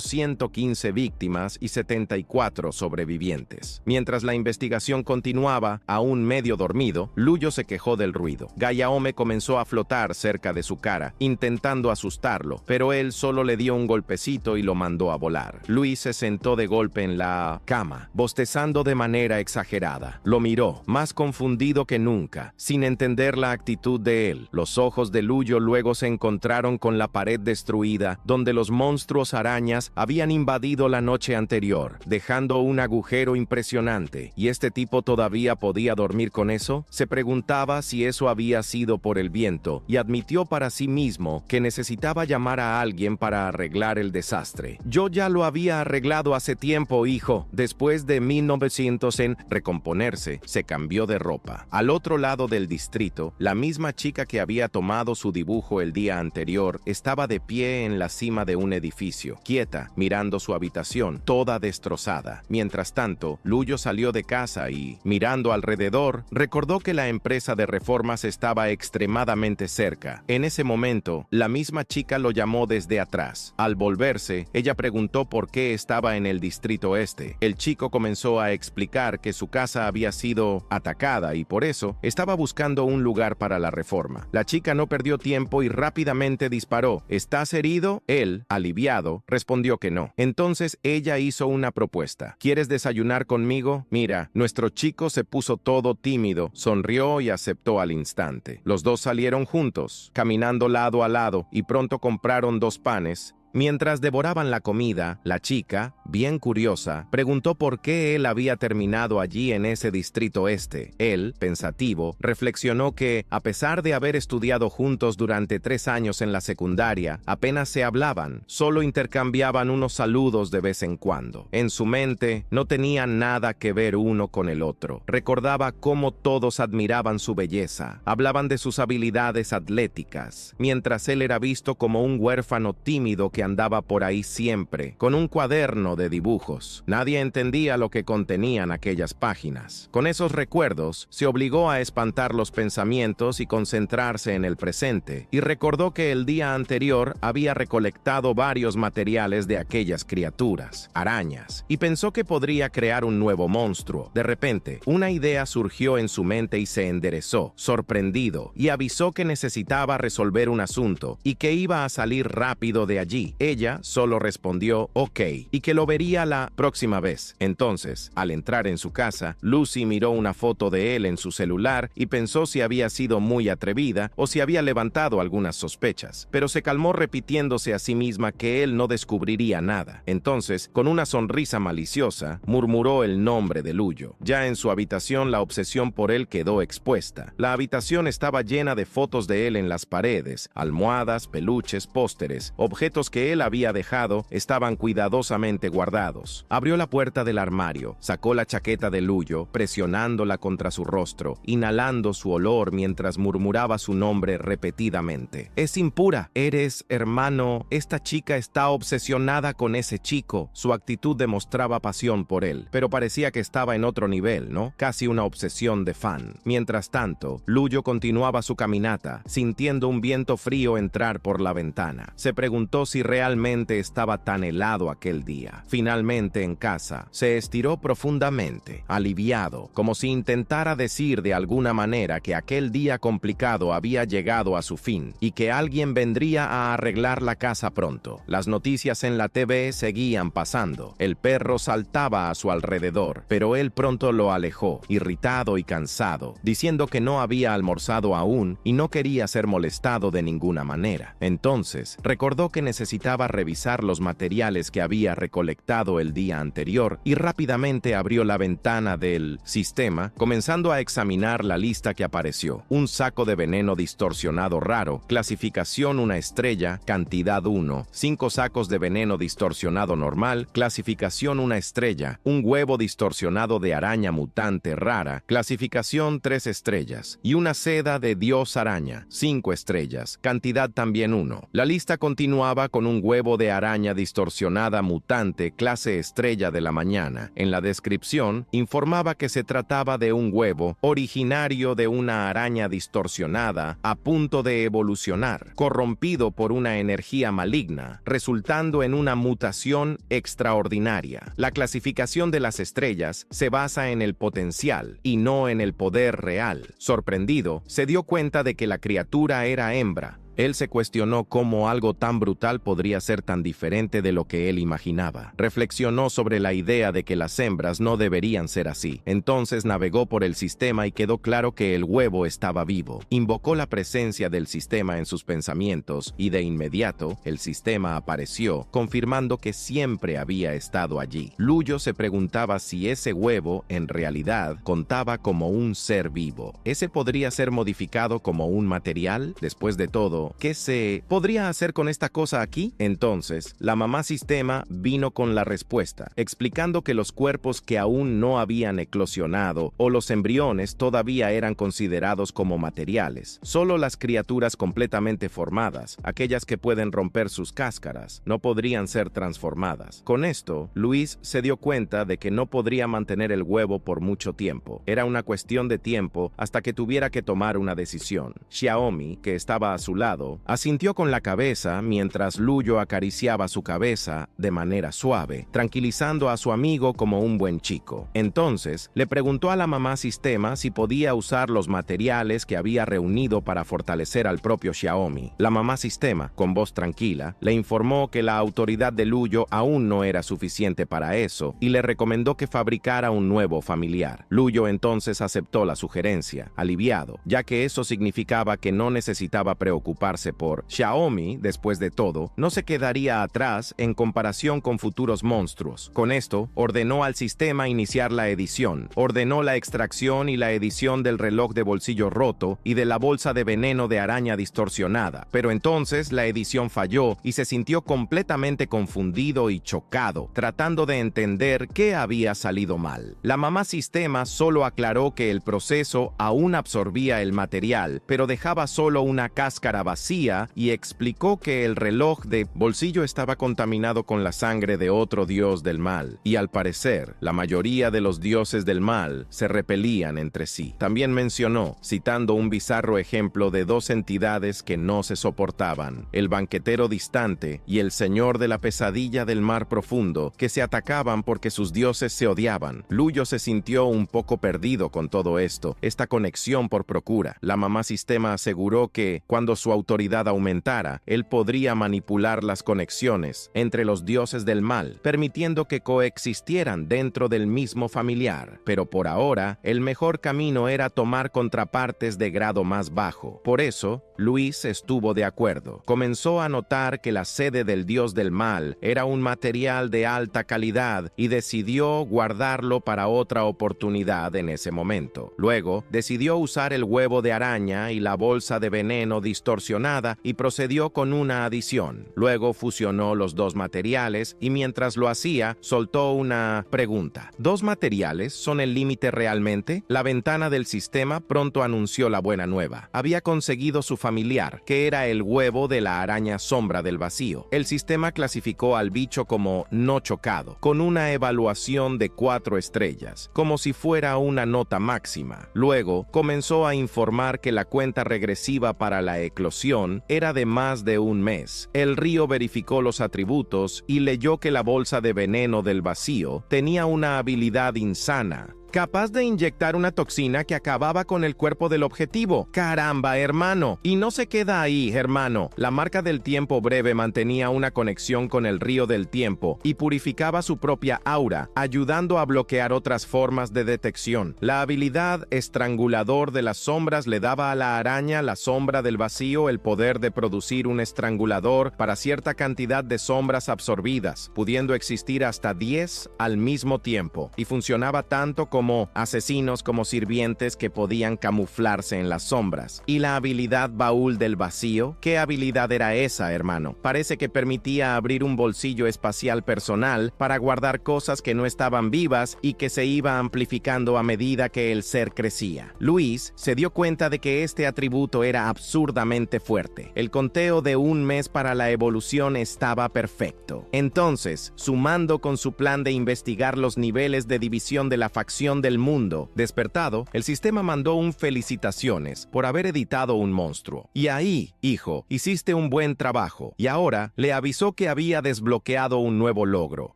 115 víctimas y 74 sobrevivientes. Mientras la investigación continuaba, aún medio dormido, Luyo se quejó del ruido. Gayaome comenzó a flotar cerca de su cara, intentando asustarlo, pero él solo le dio un golpecito y lo mandó a volar. Luis se sentó de golpe en la cama, bostezando de manera exagerada. Lo miró, más confundido que nunca, sin entender la actitud de él. Los ojos de Luyo luego se encontraron con la pared destruida, donde los monstruos arañas habían invadido la noche anterior, dejando un agujero impresionante. ¿Y este tipo todavía podía dormir con eso? Se preguntaba si eso había sido por el viento, y admitió para sí mismo que necesitaba llamar a alguien para arreglar el desastre. Yo ya lo había arreglado hace tiempo, hijo. Después de 1900 en recomponerse, se cambió de ropa. Al otro lado del distrito, la misma chica que había tomado su dibujo el día anterior estaba de pie en la cima de un edificio, quieta, mirando su habitación, toda destrozada. Mientras tanto, Luyo salió de casa y, mirando alrededor, recordó que la empresa de reformas estaba extremadamente cerca. En ese momento, la misma chica lo llamó desde atrás. Al volverse, ella preguntó por qué estaba en el distrito este. El chico comenzó a explicar que su casa había sido atacada y por eso estaba buscando un lugar para la reforma. La chica no perdió tiempo y rápidamente disparó. ¿Estás herido? Él, aliviado, respondió que no. Entonces ella hizo una propuesta. ¿Quieres desayunar conmigo? Mira, nuestro chico se puso todo tímido, sonrió y aceptó al instante. Los dos salieron juntos, caminando lado a lado, y pronto compraron 2 panes. Mientras devoraban la comida, la chica, bien curiosa, preguntó por qué él había terminado allí en ese distrito este. Él, pensativo, reflexionó que, a pesar de haber estudiado juntos durante 3 años en la secundaria, apenas se hablaban, solo intercambiaban unos saludos de vez en cuando. En su mente, no tenían nada que ver uno con el otro. Recordaba cómo todos admiraban su belleza, hablaban de sus habilidades atléticas, mientras él era visto como un huérfano tímido que andaba por ahí siempre, con un cuaderno de dibujos. Nadie entendía lo que contenían aquellas páginas. Con esos recuerdos, se obligó a espantar los pensamientos y concentrarse en el presente, y recordó que el día anterior había recolectado varios materiales de aquellas criaturas, arañas, y pensó que podría crear un nuevo monstruo. De repente, una idea surgió en su mente y se enderezó, sorprendido, y avisó que necesitaba resolver un asunto y que iba a salir rápido de allí. Ella solo respondió «ok» y que lo lo vería la próxima vez. Entonces, al entrar en su casa, Lucy miró una foto de él en su celular y pensó si había sido muy atrevida o si había levantado algunas sospechas, pero se calmó repitiéndose a sí misma que él no descubriría nada. Entonces, con una sonrisa maliciosa, murmuró el nombre de Luyo. Ya en su habitación, la obsesión por él quedó expuesta. La habitación estaba llena de fotos de él en las paredes, almohadas, peluches, pósteres, objetos que él había dejado estaban cuidadosamente guardados. Abrió la puerta del armario, sacó la chaqueta de Luyo, presionándola contra su rostro, inhalando su olor mientras murmuraba su nombre repetidamente. Es impura. Eres hermano. Esta chica está obsesionada con ese chico. Su actitud demostraba pasión por él, pero parecía que estaba en otro nivel, ¿no? Casi una obsesión de fan. Mientras tanto, Luyo continuaba su caminata, sintiendo un viento frío entrar por la ventana. Se preguntó si realmente estaba tan helado aquel día. Finalmente, en casa, se estiró profundamente, aliviado, como si intentara decir de alguna manera que aquel día complicado había llegado a su fin y que alguien vendría a arreglar la casa pronto. Las noticias en la TV seguían pasando. El perro saltaba a su alrededor, pero él pronto lo alejó, irritado y cansado, diciendo que no había almorzado aún y no quería ser molestado de ninguna manera. Entonces, recordó que necesitaba revisar los materiales que había recolectado el día anterior y rápidamente abrió la ventana del sistema, comenzando a examinar la lista que apareció. Un saco de veneno distorsionado raro, clasificación 1 estrella, cantidad 1, 5 sacos de veneno distorsionado normal, clasificación 1 estrella, un huevo distorsionado de araña mutante rara, clasificación 3 estrellas, y una seda de dios araña, 5 estrellas, cantidad también 1. La lista continuaba con un huevo de araña distorsionada mutante clase estrella de la mañana. En la descripción, informaba que se trataba de un huevo originario de una araña distorsionada a punto de evolucionar, corrompido por una energía maligna, resultando en una mutación extraordinaria. La clasificación de las estrellas se basa en el potencial y no en el poder real. Sorprendido, se dio cuenta de que la criatura era hembra. Él se cuestionó cómo algo tan brutal podría ser tan diferente de lo que él imaginaba. Reflexionó sobre la idea de que las hembras no deberían ser así. Entonces navegó por el sistema y quedó claro que el huevo estaba vivo. Invocó la presencia del sistema en sus pensamientos y de inmediato el sistema apareció, confirmando que siempre había estado allí. Luyo se preguntaba si ese huevo en realidad contaba como un ser vivo. ¿Ese podría ser modificado como un material? Después de todo, ¿qué se podría hacer con esta cosa aquí? Entonces, la mamá sistema vino con la respuesta, explicando que los cuerpos que aún no habían eclosionado o los embriones todavía eran considerados como materiales. Solo las criaturas completamente formadas, aquellas que pueden romper sus cáscaras, no podrían ser transformadas. Con esto, Luis se dio cuenta de que no podría mantener el huevo por mucho tiempo. Era una cuestión de tiempo hasta que tuviera que tomar una decisión. Xiaomi, que estaba a su lado, asintió con la cabeza mientras Luyo acariciaba su cabeza de manera suave, tranquilizando a su amigo como un buen chico. Entonces, le preguntó a la mamá sistema si podía usar los materiales que había reunido para fortalecer al propio Xiaomi. La mamá sistema, con voz tranquila, le informó que la autoridad de Luyo aún no era suficiente para eso y le recomendó que fabricara un nuevo familiar. Luyo entonces aceptó la sugerencia, aliviado, ya que eso significaba que no necesitaba preocuparse por Xiaomi. Después de todo, no se quedaría atrás en comparación con futuros monstruos. Con esto, ordenó al sistema iniciar la edición. Ordenó la extracción y la edición del reloj de bolsillo roto y de la bolsa de veneno de araña distorsionada. Pero entonces la edición falló y se sintió completamente confundido y chocado, tratando de entender qué había salido mal. La mamá sistema solo aclaró que el proceso aún absorbía el material, pero dejaba solo una cáscara vacía y explicó que el reloj de bolsillo estaba contaminado con la sangre de otro dios del mal, y al parecer, la mayoría de los dioses del mal se repelían entre sí. También mencionó, citando un bizarro ejemplo de dos entidades que no se soportaban, el banquetero distante y el señor de la pesadilla del mar profundo, que se atacaban porque sus dioses se odiaban. Luyo se sintió un poco perdido con todo esto, esta conexión por procura. La mamá sistema aseguró que, cuando su autoridad aumentara, él podría manipular las conexiones entre los dioses del mal, permitiendo que coexistieran dentro del mismo familiar. Pero por ahora, el mejor camino era tomar contrapartes de grado más bajo. Por eso, Luis estuvo de acuerdo. Comenzó a notar que la sede del dios del mal era un material de alta calidad y decidió guardarlo para otra oportunidad en ese momento. Luego, decidió usar el huevo de araña y la bolsa de veneno distorsionada y procedió con una adición. Luego fusionó los dos materiales y mientras lo hacía, soltó una pregunta. ¿Dos materiales son el límite realmente? La ventana del sistema pronto anunció la buena nueva. Había conseguido su familiar, que era el huevo de la araña sombra del vacío. El sistema clasificó al bicho como no chocado, con una evaluación de 4 estrellas, como si fuera una nota máxima. Luego, comenzó a informar que la cuenta regresiva para la eclosión era de más de un mes. El río verificó los atributos y leyó que la bolsa de veneno del vacío tenía una habilidad insana, capaz de inyectar una toxina que acababa con el cuerpo del objetivo. ¡Caramba, hermano! Y no se queda ahí, hermano. La marca del tiempo breve mantenía una conexión con el río del tiempo y purificaba su propia aura, ayudando a bloquear otras formas de detección. La habilidad estrangulador de las sombras le daba a la araña la sombra del vacío el poder de producir un estrangulador para cierta cantidad de sombras absorbidas, pudiendo existir hasta 10 al mismo tiempo, y funcionaba tanto como asesinos como sirvientes que podían camuflarse en las sombras. ¿Y la habilidad baúl del vacío? ¿Qué habilidad era esa, hermano? Parece que permitía abrir un bolsillo espacial personal para guardar cosas que no estaban vivas y que se iba amplificando a medida que el ser crecía. Luis se dio cuenta de que este atributo era absurdamente fuerte. El conteo de un mes para la evolución estaba perfecto. Entonces, sumando con su plan de investigar los niveles de división de la facción del mundo, despertado, el sistema mandó un felicitaciones por haber editado un monstruo. Y ahí, hijo, hiciste un buen trabajo. Y ahora le avisó que había desbloqueado un nuevo logro,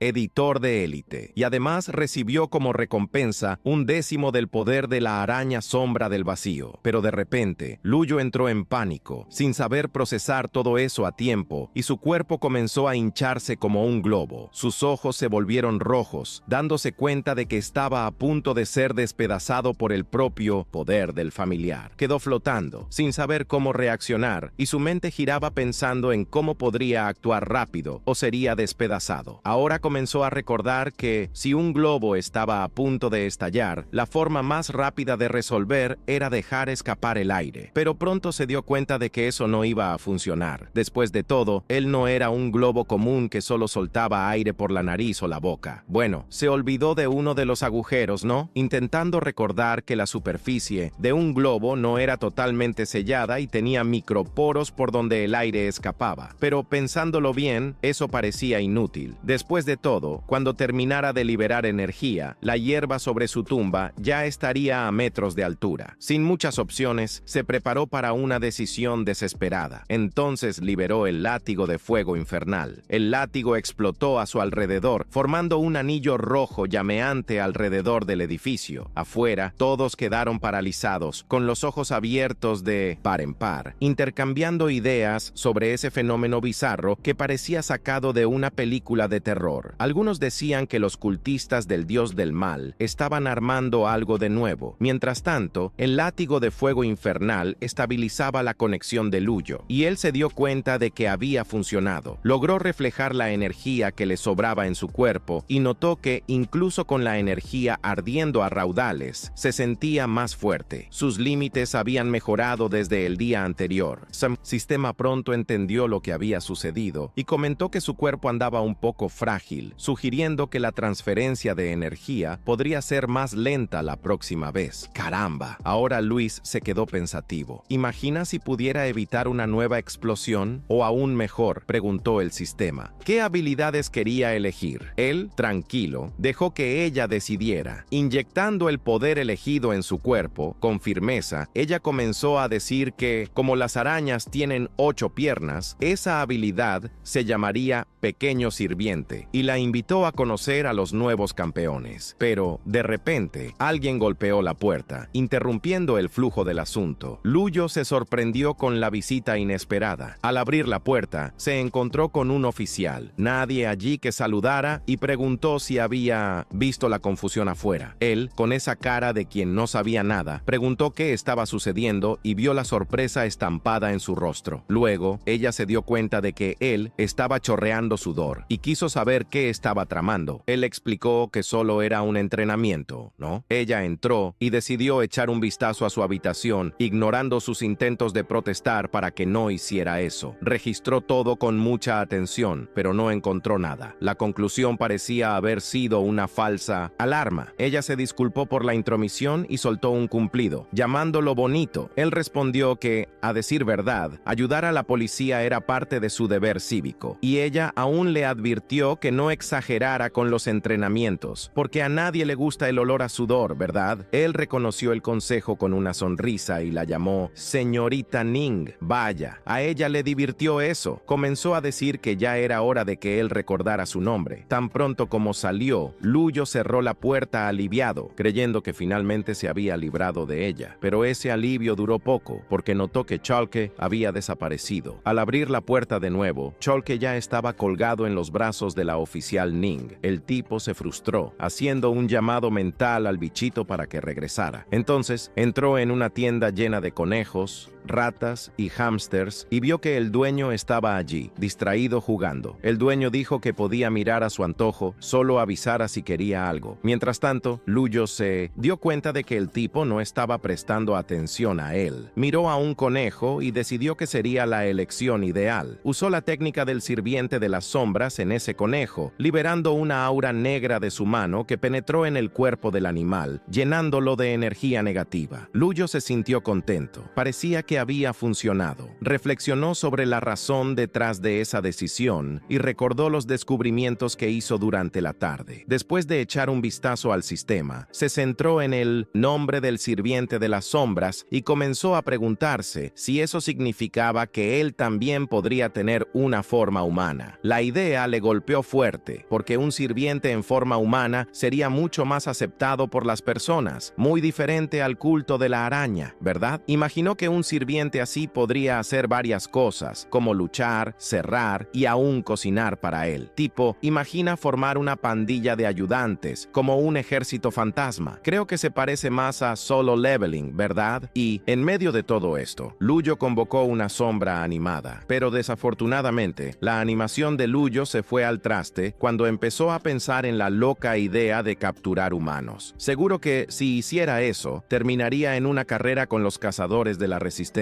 editor de élite. Y además recibió como recompensa 1/10 del poder de la araña sombra del vacío. Pero de repente, Luyo entró en pánico, sin saber procesar todo eso a tiempo, y su cuerpo comenzó a hincharse como un globo. Sus ojos se volvieron rojos, dándose cuenta de que estaba a punto de ser despedazado por el propio poder del familiar. Quedó flotando, sin saber cómo reaccionar, y su mente giraba pensando en cómo podría actuar rápido o sería despedazado. Ahora comenzó a recordar que, si un globo estaba a punto de estallar, la forma más rápida de resolver era dejar escapar el aire. Pero pronto se dio cuenta de que eso no iba a funcionar. Después de todo, él no era un globo común que solo soltaba aire por la nariz o la boca. Bueno, se olvidó de uno de los agujeros, ¿no? Intentando recordar que la superficie de un globo no era totalmente sellada y tenía microporos por donde el aire escapaba. Pero pensándolo bien, eso parecía inútil. Después de todo, cuando terminara de liberar energía, la hierba sobre su tumba ya estaría a metros de altura. Sin muchas opciones, se preparó para una decisión desesperada. Entonces liberó el látigo de fuego infernal. El látigo explotó a su alrededor, formando un anillo rojo llameante alrededor del edificio. Afuera, todos quedaron paralizados, con los ojos abiertos de par en par, intercambiando ideas sobre ese fenómeno bizarro que parecía sacado de una película de terror. Algunos decían que los cultistas del dios del mal estaban armando algo de nuevo. Mientras tanto, el látigo de fuego infernal estabilizaba la conexión de Luyo, y él se dio cuenta de que había funcionado. Logró reflejar la energía que le sobraba en su cuerpo y notó que, incluso con la energía ardiendo a raudales, se sentía más fuerte. Sus límites habían mejorado desde el día anterior. Su sistema pronto entendió lo que había sucedido y comentó que su cuerpo andaba un poco frágil, sugiriendo que la transferencia de energía podría ser más lenta la próxima vez. ¡Caramba! Ahora Luis se quedó pensativo. ¿Imagina si pudiera evitar una nueva explosión? O aún mejor, preguntó el sistema, ¿qué habilidades quería elegir? Él, tranquilo, dejó que ella decidiera. Inyectando el poder elegido en su cuerpo, con firmeza, ella comenzó a decir que, como las arañas tienen 8 piernas, esa habilidad se llamaría pequeño sirviente, y la invitó a conocer a los nuevos campeones. Pero, de repente, alguien golpeó la puerta, interrumpiendo el flujo del asunto. Luyo se sorprendió con la visita inesperada. Al abrir la puerta, se encontró con un oficial. Nadie allí que saludara y preguntó si había visto la confusión afuera. Él, con esa cara de quien no sabía nada, preguntó qué estaba sucediendo y vio la sorpresa estampada en su rostro. Luego, ella se dio cuenta de que él estaba chorreando sudor y quiso saber qué estaba tramando. Él explicó que solo era un entrenamiento, ¿no? Ella entró y decidió echar un vistazo a su habitación, ignorando sus intentos de protestar para que no hiciera eso. Registró todo con mucha atención, pero no encontró nada. La conclusión parecía haber sido una falsa alarma. Ella se disculpó por la intromisión y soltó un cumplido, llamándolo bonito. Él respondió que, a decir verdad, ayudar a la policía era parte de su deber cívico, y ella aún le advirtió que no exagerara con los entrenamientos, porque a nadie le gusta el olor a sudor, ¿verdad? Él reconoció el consejo con una sonrisa y la llamó señorita Ning. Vaya, a ella le divirtió eso. Comenzó a decir que ya era hora de que él recordara su nombre. Tan pronto como salió, Luyo cerró la puerta aliviado, creyendo que finalmente se había librado de ella. Pero ese alivio duró poco, porque notó que Chalke había desaparecido. Al abrir la puerta de nuevo, Chalke ya estaba colgado en los brazos de la oficial Ning. El tipo se frustró, haciendo un llamado mental al bichito para que regresara. Entonces, entró en una tienda llena de conejos, ratas y hámsters y vio que el dueño estaba allí, distraído jugando. El dueño dijo que podía mirar a su antojo, solo avisara si quería algo. Mientras tanto, Luyo se dio cuenta de que el tipo no estaba prestando atención a él. Miró a un conejo y decidió que sería la elección ideal. Usó la técnica del sirviente de las sombras en ese conejo, liberando una aura negra de su mano que penetró en el cuerpo del animal, llenándolo de energía negativa. Luyo se sintió contento. Parecía que había funcionado. Reflexionó sobre la razón detrás de esa decisión y recordó los descubrimientos que hizo durante la tarde. Después de echar un vistazo al sistema, se centró en el nombre del sirviente de las sombras y comenzó a preguntarse si eso significaba que él también podría tener una forma humana. La idea le golpeó fuerte, porque un sirviente en forma humana sería mucho más aceptado por las personas, muy diferente al culto de la araña, ¿verdad? Imaginó que un sirviente así podría hacer varias cosas, como luchar, cerrar y aún cocinar para él. Tipo, imagina formar una pandilla de ayudantes, como un ejército fantasma. Creo que se parece más a Solo Leveling, ¿verdad? Y, en medio de todo esto, Luyo convocó una sombra animada. Pero desafortunadamente, la animación de Luyo se fue al traste cuando empezó a pensar en la loca idea de capturar humanos. Seguro que, si hiciera eso, terminaría en una carrera con los cazadores de la resistencia.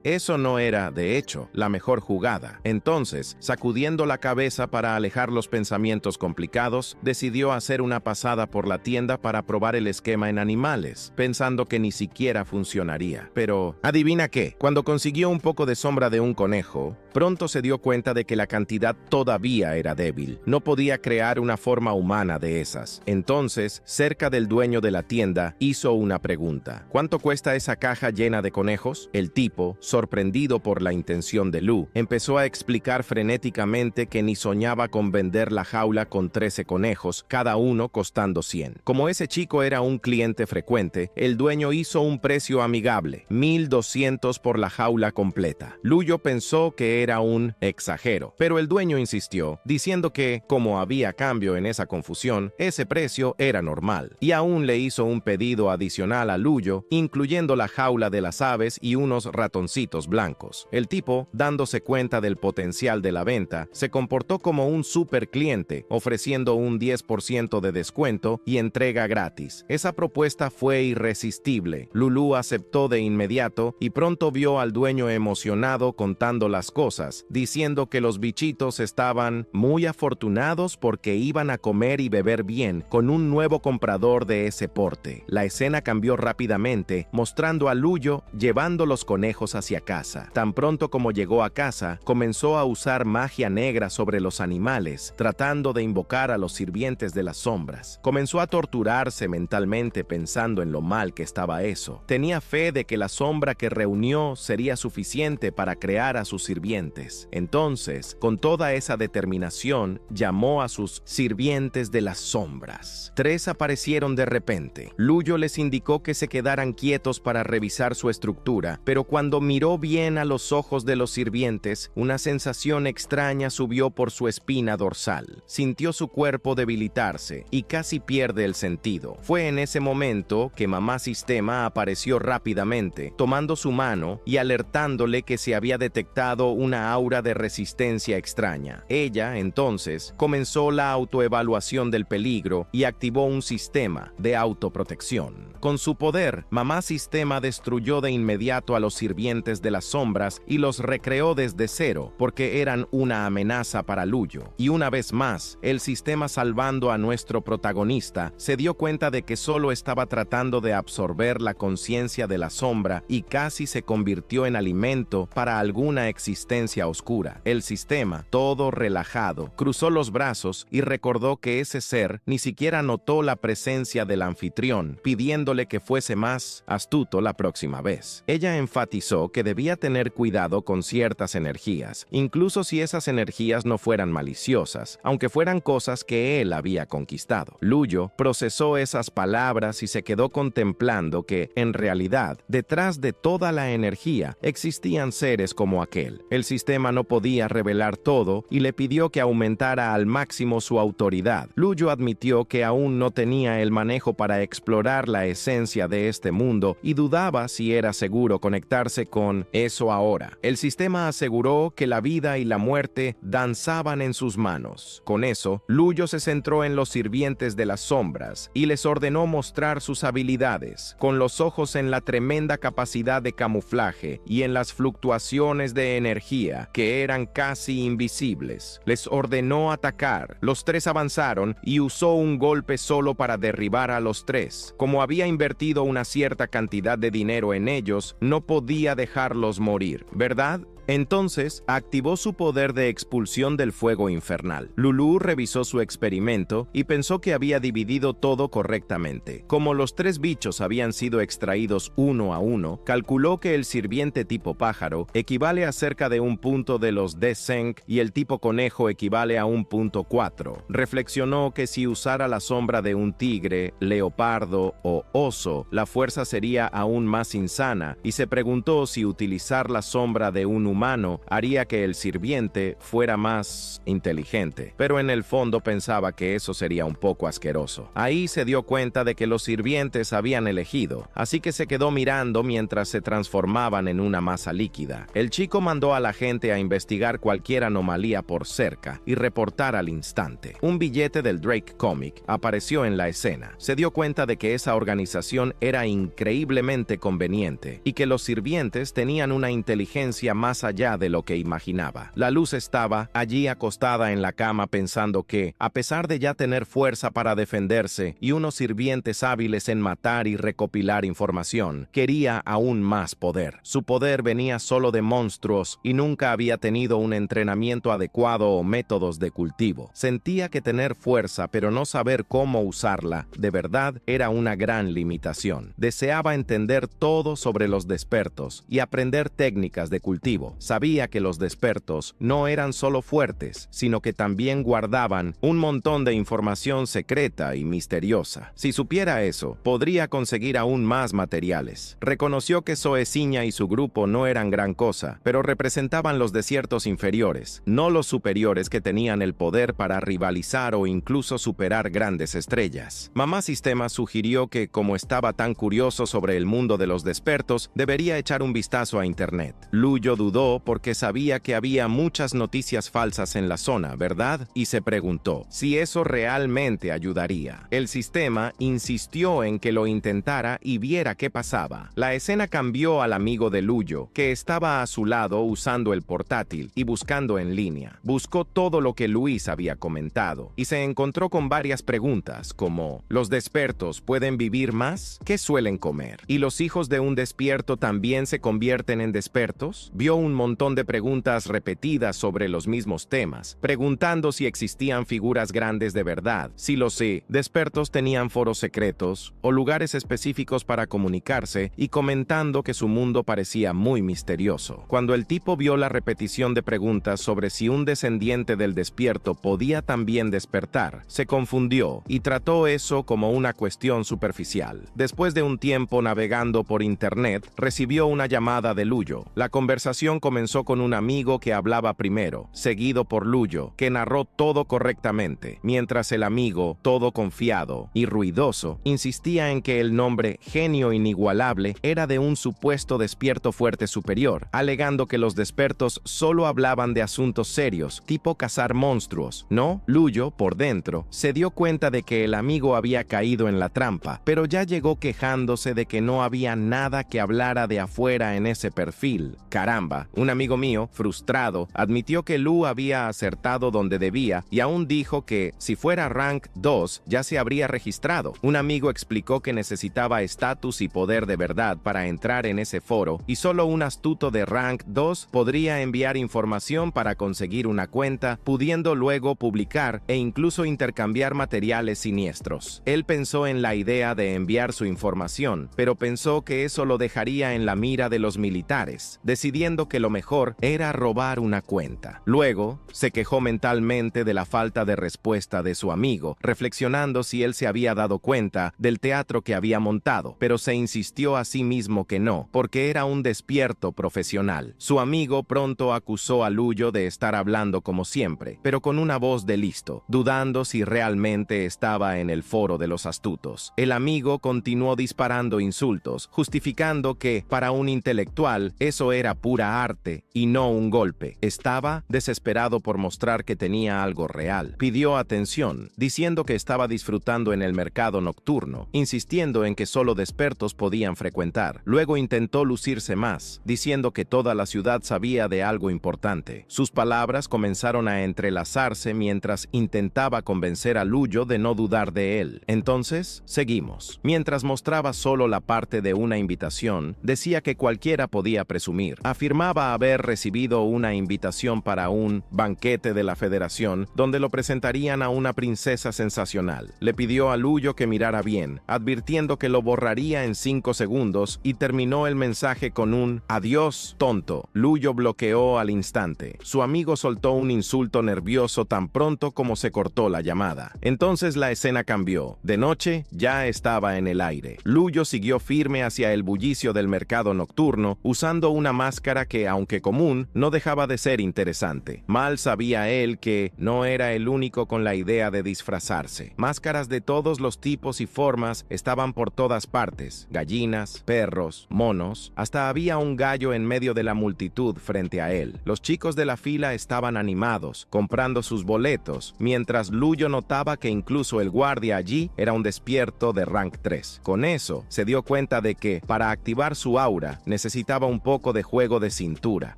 Eso no era, de hecho, la mejor jugada. Entonces, sacudiendo la cabeza para alejar los pensamientos complicados, decidió hacer una pasada por la tienda para probar el esquema en animales, pensando que ni siquiera funcionaría. Pero, ¿adivina qué? Cuando consiguió un poco de sombra de un conejo, pronto se dio cuenta de que la cantidad todavía era débil. No podía crear una forma humana de esas. Entonces, cerca del dueño de la tienda, hizo una pregunta. ¿Cuánto cuesta esa caja llena de conejos? El tipo, sorprendido por la intención de Lu, empezó a explicar frenéticamente que ni soñaba con vender la jaula con 13 conejos, cada uno costando 100. Como ese chico era un cliente frecuente, el dueño hizo un precio amigable, 1,200 por la jaula completa. Luyo pensó que era un exagero, pero el dueño insistió, diciendo que, como había cambio en esa confusión, ese precio era normal, y aún le hizo un pedido adicional a Luyo, incluyendo la jaula de las aves y unos ratoncitos blancos. El tipo, dándose cuenta del potencial de la venta, se comportó como un super cliente, ofreciendo un 10% de descuento y entrega gratis. Esa propuesta fue irresistible. Lulu aceptó de inmediato y pronto vio al dueño emocionado contando las cosas, diciendo que los bichitos estaban muy afortunados porque iban a comer y beber bien con un nuevo comprador de ese porte. La escena cambió rápidamente, mostrando a Luyo llevando los conejos hacia casa. Tan pronto como llegó a casa, comenzó a usar magia negra sobre los animales, tratando de invocar a los sirvientes de las sombras. Comenzó a torturarse mentalmente pensando en lo mal que estaba eso. Tenía fe de que la sombra que reunió sería suficiente para crear a sus sirvientes. sirvientes. Entonces, con toda esa determinación, llamó a sus sirvientes de las sombras. 3 aparecieron de repente. Luyo les indicó que se quedaran quietos para revisar su estructura, pero cuando miró bien a los ojos de los sirvientes, una sensación extraña subió por su espina dorsal. Sintió su cuerpo debilitarse y casi pierde el sentido. Fue en ese momento que Mamá Sistema apareció rápidamente, tomando su mano y alertándole que se había detectado una aura de resistencia extraña. Ella, entonces, comenzó la autoevaluación del peligro y activó un sistema de autoprotección. Con su poder, Mamá Sistema destruyó de inmediato a los sirvientes de las sombras y los recreó desde cero, porque eran una amenaza para Luyo. Y una vez más, el sistema, salvando a nuestro protagonista, se dio cuenta de que solo estaba tratando de absorber la conciencia de la sombra y casi se convirtió en alimento para alguna existencia oscura. El sistema, todo relajado, cruzó los brazos y recordó que ese ser ni siquiera notó la presencia del anfitrión, pidiéndole que fuese más astuto la próxima vez. Ella enfatizó que debía tener cuidado con ciertas energías, incluso si esas energías no fueran maliciosas, aunque fueran cosas que él había conquistado. Luyo procesó esas palabras y se quedó contemplando que, en realidad, detrás de toda la energía existían seres como aquel. El sistema no podía revelar todo y le pidió que aumentara al máximo su autoridad. Luyo admitió que aún no tenía el manejo para explorar la esencia de este mundo y dudaba si era seguro conectarse con eso ahora. El sistema aseguró que la vida y la muerte danzaban en sus manos. Con eso, Luyo se centró en los sirvientes de las sombras y les ordenó mostrar sus habilidades, con los ojos en la tremenda capacidad de camuflaje y en las fluctuaciones de energía que eran casi invisibles. Les ordenó atacar. Los 3 avanzaron y usó un golpe solo para derribar a los 3. Como había invertido una cierta cantidad de dinero en ellos, no podía dejarlos morir, ¿verdad? Entonces, activó su poder de expulsión del fuego infernal. Lulú revisó su experimento y pensó que había dividido todo correctamente. Como los 3 bichos habían sido extraídos uno a uno, calculó que el sirviente tipo pájaro equivale a cerca de 1 punto de los D-Senk y el tipo conejo equivale a 1.4. Reflexionó que si usara la sombra de un tigre, leopardo o oso, la fuerza sería aún más insana, y se preguntó si utilizar la sombra de un humano haría que el sirviente fuera más inteligente, pero en el fondo pensaba que eso sería un poco asqueroso. Ahí se dio cuenta de que los sirvientes habían elegido, así que se quedó mirando mientras se transformaban en una masa líquida. El chico mandó a la gente a investigar cualquier anomalía por cerca y reportar al instante. Un billete del Drake Comic apareció en la escena. Se dio cuenta de que esa organización era increíblemente conveniente y que los sirvientes tenían una inteligencia más allá de lo que imaginaba. La luz estaba allí acostada en la cama pensando que, a pesar de ya tener fuerza para defenderse y unos sirvientes hábiles en matar y recopilar información, quería aún más poder. Su poder venía solo de monstruos y nunca había tenido un entrenamiento adecuado o métodos de cultivo. Sentía que tener fuerza pero no saber cómo usarla, de verdad, era una gran limitación. Deseaba entender todo sobre los despertos y aprender técnicas de cultivo. Sabía que los despertos no eran solo fuertes, sino que también guardaban un montón de información secreta y misteriosa. Si supiera eso, podría conseguir aún más materiales. Reconoció que Soeciña y su grupo no eran gran cosa, pero representaban los desiertos inferiores, no los superiores que tenían el poder para rivalizar o incluso superar grandes estrellas. Mamá Sistema sugirió que, como estaba tan curioso sobre el mundo de los despertos, debería echar un vistazo a internet. Luyo dudó porque sabía que había muchas noticias falsas en la zona, ¿verdad? Y se preguntó si eso realmente ayudaría. El sistema insistió en que lo intentara y viera qué pasaba. La escena cambió al amigo de Luyo, que estaba a su lado usando el portátil y buscando en línea. Buscó todo lo que Luis había comentado y se encontró con varias preguntas como: ¿los despertos pueden vivir más? ¿Qué suelen comer? ¿Y los hijos de un despierto también se convierten en despertos? Vio un un montón de preguntas repetidas sobre los mismos temas, preguntando si existían figuras grandes de verdad, si los expertos tenían foros secretos o lugares específicos para comunicarse, y comentando que su mundo parecía muy misterioso. Cuando el tipo vio la repetición de preguntas sobre si un descendiente del despierto podía también despertar, se confundió y trató eso como una cuestión superficial. Después de un tiempo navegando por internet, recibió una llamada de Luyo. La conversación comenzó con un amigo que hablaba primero, seguido por Luyo, que narró todo correctamente, mientras el amigo, todo confiado y ruidoso, insistía en que el nombre genio inigualable era de un supuesto despierto fuerte superior, alegando que los despertos solo hablaban de asuntos serios, tipo cazar monstruos. No, Luyo, por dentro, se dio cuenta de que el amigo había caído en la trampa, pero ya llegó quejándose de que no había nada que hablara de afuera en ese perfil. Caramba, un amigo mío, frustrado, admitió que Lu había acertado donde debía y aún dijo que, si fuera Rank 2, ya se habría registrado. Un amigo explicó que necesitaba estatus y poder de verdad para entrar en ese foro, y solo un astuto de Rank 2 podría enviar información para conseguir una cuenta, pudiendo luego publicar e incluso intercambiar materiales siniestros. Él pensó en la idea de enviar su información, pero pensó que eso lo dejaría en la mira de los militares, decidiendo que lo mejor era robar una cuenta. Luego, se quejó mentalmente de la falta de respuesta de su amigo, reflexionando si él se había dado cuenta del teatro que había montado, pero se insistió a sí mismo que no, porque era un despierto profesional. Su amigo pronto acusó a Luyo de estar hablando como siempre, pero con una voz de listo, dudando si realmente estaba en el foro de los astutos. El amigo continuó disparando insultos, justificando que, para un intelectual, eso era pura arte y no un golpe. Estaba desesperado por mostrar que tenía algo real. Pidió atención, diciendo que estaba disfrutando en el mercado nocturno, insistiendo en que solo despertos podían frecuentar. Luego intentó lucirse más, diciendo que toda la ciudad sabía de algo importante. Sus palabras comenzaron a entrelazarse mientras intentaba convencer a Luyo de no dudar de él. Entonces, seguimos. Mientras mostraba solo la parte de una invitación, decía que cualquiera podía presumir. Afirmaba haber recibido una invitación para un banquete de la Federación, donde lo presentarían a una princesa sensacional. Le pidió a Luyo que mirara bien, advirtiendo que lo borraría en 5 segundos, y terminó el mensaje con un «adiós, tonto». Luyo bloqueó al instante. Su amigo soltó un insulto nervioso tan pronto como se cortó la llamada. Entonces la escena cambió. De noche, ya estaba en el aire. Luyo siguió firme hacia el bullicio del mercado nocturno, usando una máscara que, aunque común, no dejaba de ser interesante. Mal sabía él que no era el único con la idea de disfrazarse. Máscaras de todos los tipos y formas estaban por todas partes: gallinas, perros, monos, hasta había un gallo en medio de la multitud frente a él. Los chicos de la fila estaban animados, comprando sus boletos, mientras Luyo notaba que incluso el guardia allí era un despierto de Rank 3. Con eso, se dio cuenta de que, para activar su aura, necesitaba un poco de juego de cintura.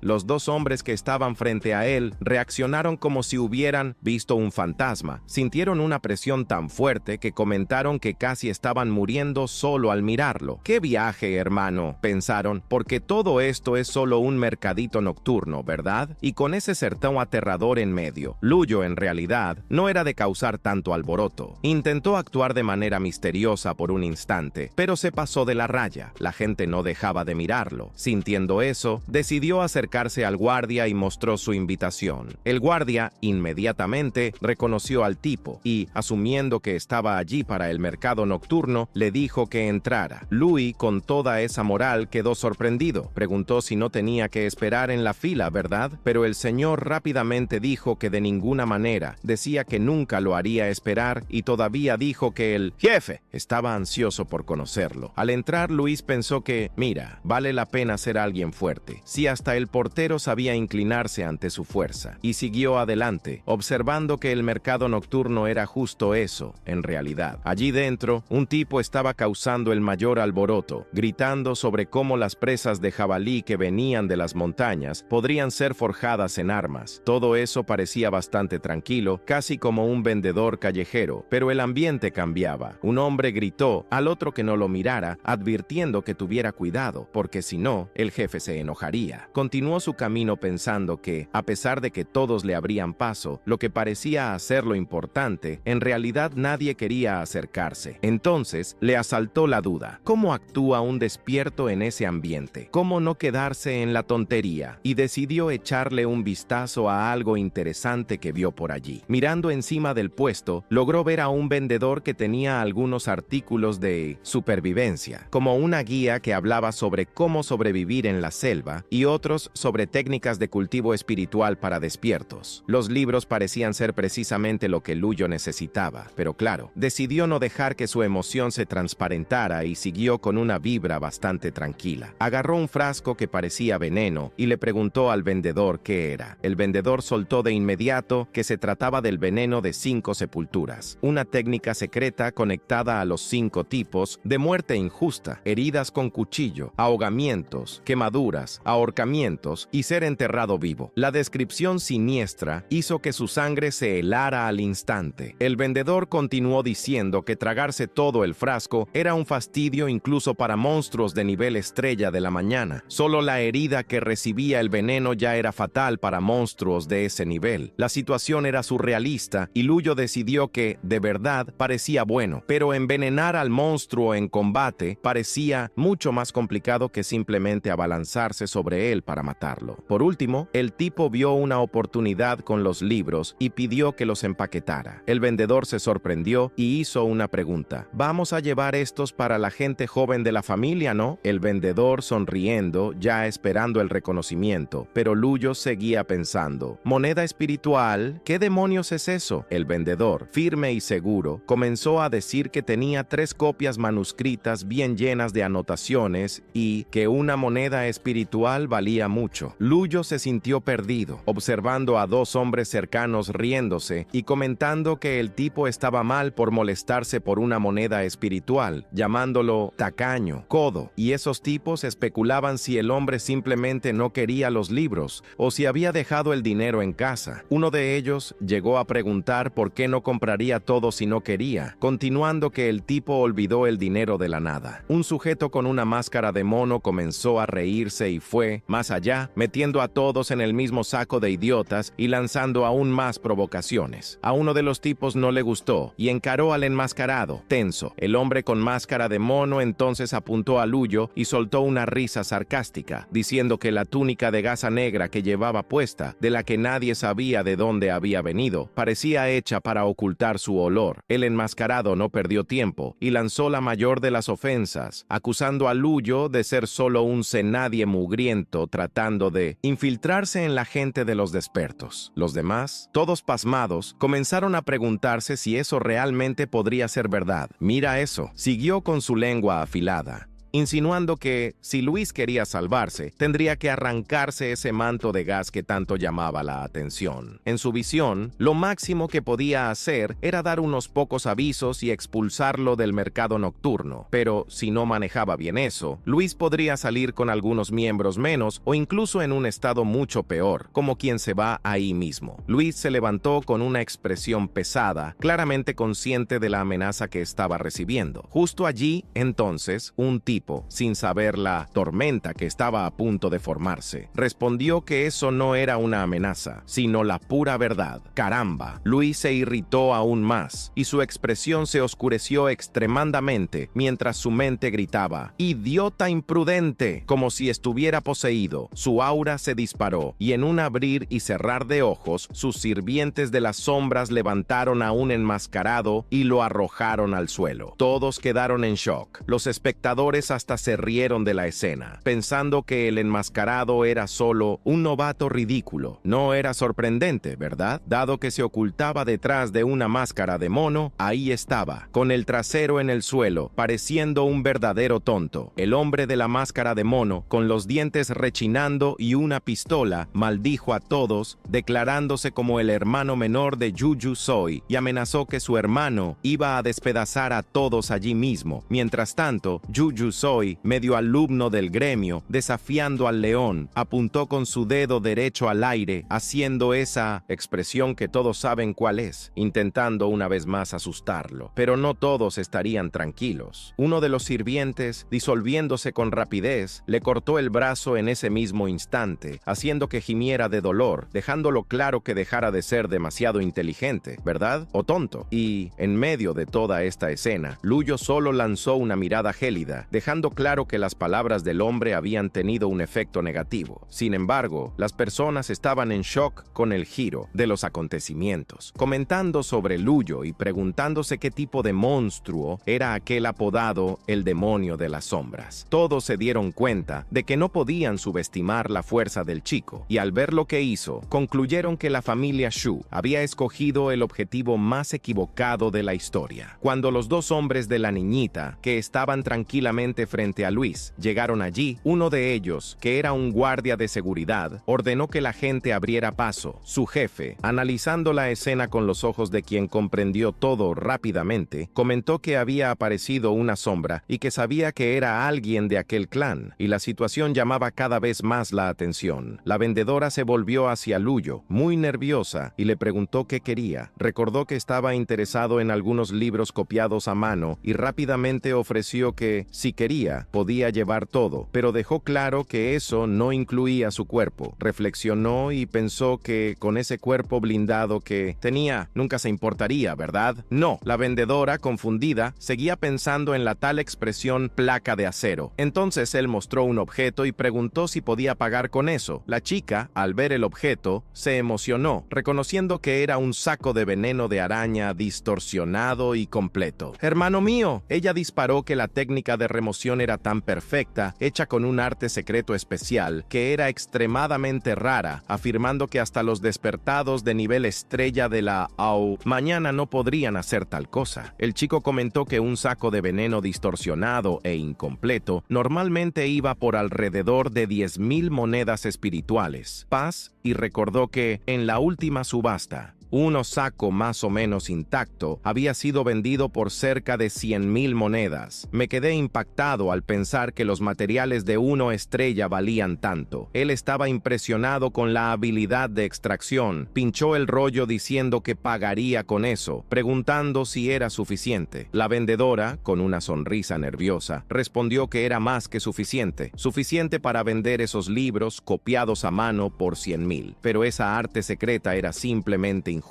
Los dos hombres que estaban frente a él reaccionaron como si hubieran visto un fantasma. Sintieron una presión tan fuerte que comentaron que casi estaban muriendo solo al mirarlo. «¡Qué viaje, hermano!», pensaron, porque todo esto es solo un mercadito nocturno, ¿verdad? Y con ese sertón aterrador en medio. Luyo, en realidad, no era de causar tanto alboroto. Intentó actuar de manera misteriosa por un instante, pero se pasó de la raya. La gente no dejaba de mirarlo. Sintiendo eso, decidió acercarse al guardia y mostró su invitación. El guardia inmediatamente reconoció al tipo y, asumiendo que estaba allí para el mercado nocturno, le dijo que entrara. Louis, con toda esa moral, quedó sorprendido. Preguntó si no tenía que esperar en la fila, ¿verdad? Pero el señor rápidamente dijo que de ninguna manera. Decía que nunca lo haría esperar, y todavía dijo que el jefe estaba ansioso por conocerlo. Al entrar, Luis pensó que, mira, vale la pena ser alguien fuerte, si hasta el portero sabía inclinarse ante su fuerza, y siguió adelante, observando que el mercado nocturno era justo eso, en realidad. Allí dentro, un tipo estaba causando el mayor alboroto, gritando sobre cómo las presas de jabalí que venían de las montañas podrían ser forjadas en armas. Todo eso parecía bastante tranquilo, casi como un vendedor callejero, pero el ambiente cambiaba. Un hombre gritó al otro que no lo mirara, advirtiendo que tuviera cuidado, porque si no, el jefe se enojaría. nada. Continuó su camino pensando que, a pesar de que todos le abrían paso, lo que parecía hacer lo importante, en realidad nadie quería acercarse. Entonces, le asaltó la duda. ¿Cómo actúa un despierto en ese ambiente? ¿Cómo no quedarse en la tontería? Y decidió echarle un vistazo a algo interesante que vio por allí. Mirando encima del puesto, logró ver a un vendedor que tenía algunos artículos de supervivencia, como una guía que hablaba sobre cómo sobrevivir en la selva y otros sobre técnicas de cultivo espiritual para despiertos. Los libros parecían ser precisamente lo que Luyo necesitaba, pero claro, decidió no dejar que su emoción se transparentara y siguió con una vibra bastante tranquila. Agarró un frasco que parecía veneno y le preguntó al vendedor qué era. El vendedor soltó de inmediato que se trataba del veneno de 5 sepulturas, una técnica secreta conectada a los 5 tipos de muerte injusta: heridas con cuchillo, ahogamientos, quemaduras, ahorcamientos y ser enterrado vivo. La descripción siniestra hizo que su sangre se helara al instante. El vendedor continuó diciendo que tragarse todo el frasco era un fastidio incluso para monstruos de nivel estrella de la mañana. Solo la herida que recibía el veneno ya era fatal para monstruos de ese nivel. La situación era surrealista y Luyo decidió que, de verdad, parecía bueno, pero envenenar al monstruo en combate parecía mucho más complicado que simplemente abalanzarse sobre él para matarlo. Por último, el tipo vio una oportunidad con los libros y pidió que los empaquetara. El vendedor se sorprendió y hizo una pregunta: «¿Vamos a llevar estos para la gente joven de la familia, no?». El vendedor sonriendo, ya esperando el reconocimiento, pero Luyo seguía pensando: «¿Moneda espiritual? ¿Qué demonios es eso?». El vendedor, firme y seguro, comenzó a decir que tenía 3 copias manuscritas bien llenas de anotaciones y que una moneda espiritual valía mucho. Luyo se sintió perdido, observando a 2 hombres cercanos riéndose y comentando que el tipo estaba mal por molestarse por una moneda espiritual, llamándolo tacaño, codo, y esos tipos especulaban si el hombre simplemente no quería los libros o si había dejado el dinero en casa. Uno de ellos llegó a preguntar por qué no compraría todo si no quería, continuando que el tipo olvidó el dinero de la nada. Un sujeto con una máscara de mono comenzó a reírse y fue más allá, metiendo a todos en el mismo saco de idiotas y lanzando aún más provocaciones. A uno de los tipos no le gustó y encaró al enmascarado, tenso. El hombre con máscara de mono entonces apuntó a Luyo y soltó una risa sarcástica, diciendo que la túnica de gasa negra que llevaba puesta, de la que nadie sabía de dónde había venido, parecía hecha para ocultar su olor. El enmascarado no perdió tiempo y lanzó la mayor de las ofensas, acusando a Luyo de ser solo un cenadie mugriento tratando de infiltrarse en la gente de los despertos. Los demás, todos pasmados, comenzaron a preguntarse si eso realmente podría ser verdad. «Mira eso», siguió con su lengua afilada, insinuando que, si Luis quería salvarse, tendría que arrancarse ese manto de gas que tanto llamaba la atención. En su visión, lo máximo que podía hacer era dar unos pocos avisos y expulsarlo del mercado nocturno, pero si no manejaba bien eso, Luis podría salir con algunos miembros menos o incluso en un estado mucho peor, como quien se va ahí mismo. Luis se levantó con una expresión pesada, claramente consciente de la amenaza que estaba recibiendo. Justo allí, entonces, un tipo, sin saber la tormenta que estaba a punto de formarse, respondió que eso no era una amenaza, sino la pura verdad. ¡Caramba! Luis se irritó aún más, y su expresión se oscureció extremadamente mientras su mente gritaba: «¡Idiota imprudente!», como si estuviera poseído. Su aura se disparó, y en un abrir y cerrar de ojos, sus sirvientes de las sombras levantaron a un enmascarado y lo arrojaron al suelo. Todos quedaron en shock. Los espectadores hasta se rieron de la escena, pensando que el enmascarado era solo un novato ridículo. No era sorprendente, ¿verdad? Dado que se ocultaba detrás de una máscara de mono, ahí estaba, con el trasero en el suelo, pareciendo un verdadero tonto. El hombre de la máscara de mono, con los dientes rechinando y una pistola, maldijo a todos, declarándose como el hermano menor de Juju Soy, y amenazó que su hermano iba a despedazar a todos allí mismo. Mientras tanto, Juju Soy, medio alumno del gremio, desafiando al león, apuntó con su dedo derecho al aire, haciendo esa expresión que todos saben cuál es, intentando una vez más asustarlo. Pero no todos estarían tranquilos. Uno de los sirvientes, disolviéndose con rapidez, le cortó el brazo en ese mismo instante, haciendo que gimiera de dolor, dejándolo claro que dejara de ser demasiado inteligente, ¿verdad? O tonto. Y, en medio de toda esta escena, Luyo solo lanzó una mirada gélida, dejando claro que las palabras del hombre habían tenido un efecto negativo. Sin embargo, las personas estaban en shock con el giro de los acontecimientos, comentando sobre Luyo y preguntándose qué tipo de monstruo era aquel apodado el demonio de las sombras. Todos se dieron cuenta de que no podían subestimar la fuerza del chico, y al ver lo que hizo, concluyeron que la familia Shu había escogido el objetivo más equivocado de la historia. Cuando los dos hombres de la niñita, que estaban tranquilamente frente a Luis, llegaron allí, uno de ellos, que era un guardia de seguridad, ordenó que la gente abriera paso. Su jefe, analizando la escena con los ojos de quien comprendió todo rápidamente, comentó que había aparecido una sombra y que sabía que era alguien de aquel clan, y la situación llamaba cada vez más la atención. La vendedora se volvió hacia Luyo, muy nerviosa, y le preguntó qué quería. Recordó que estaba interesado en algunos libros copiados a mano y rápidamente ofreció que, si quería, podía llevar todo, pero dejó claro que eso no incluía su cuerpo. Reflexionó y pensó que con ese cuerpo blindado que tenía, nunca se importaría, ¿verdad? No, la vendedora, confundida, seguía pensando en la tal expresión placa de acero. Entonces él mostró un objeto y preguntó si podía pagar con eso. La chica, al ver el objeto, se emocionó, reconociendo que era un saco de veneno de araña distorsionado y completo. «Hermano mío», ella disparó que la técnica de remoción era tan perfecta, hecha con un arte secreto especial, que era extremadamente rara, afirmando que hasta los despertados de nivel estrella de la AU mañana no podrían hacer tal cosa. El chico comentó que un saco de veneno distorsionado e incompleto normalmente iba por alrededor de 10,000 monedas espirituales. Paz, y recordó que, en la última subasta, uno saco más o menos intacto había sido vendido por cerca de 100,000 monedas. Me quedé impactado al pensar que los materiales de uno estrella valían tanto. Él estaba impresionado con la habilidad de extracción. Pinchó el rollo diciendo que pagaría con eso, preguntando si era suficiente. La vendedora, con una sonrisa nerviosa, respondió que era más que suficiente. Suficiente para vender esos libros copiados a mano por 100,000. Pero esa arte secreta era simplemente injusta.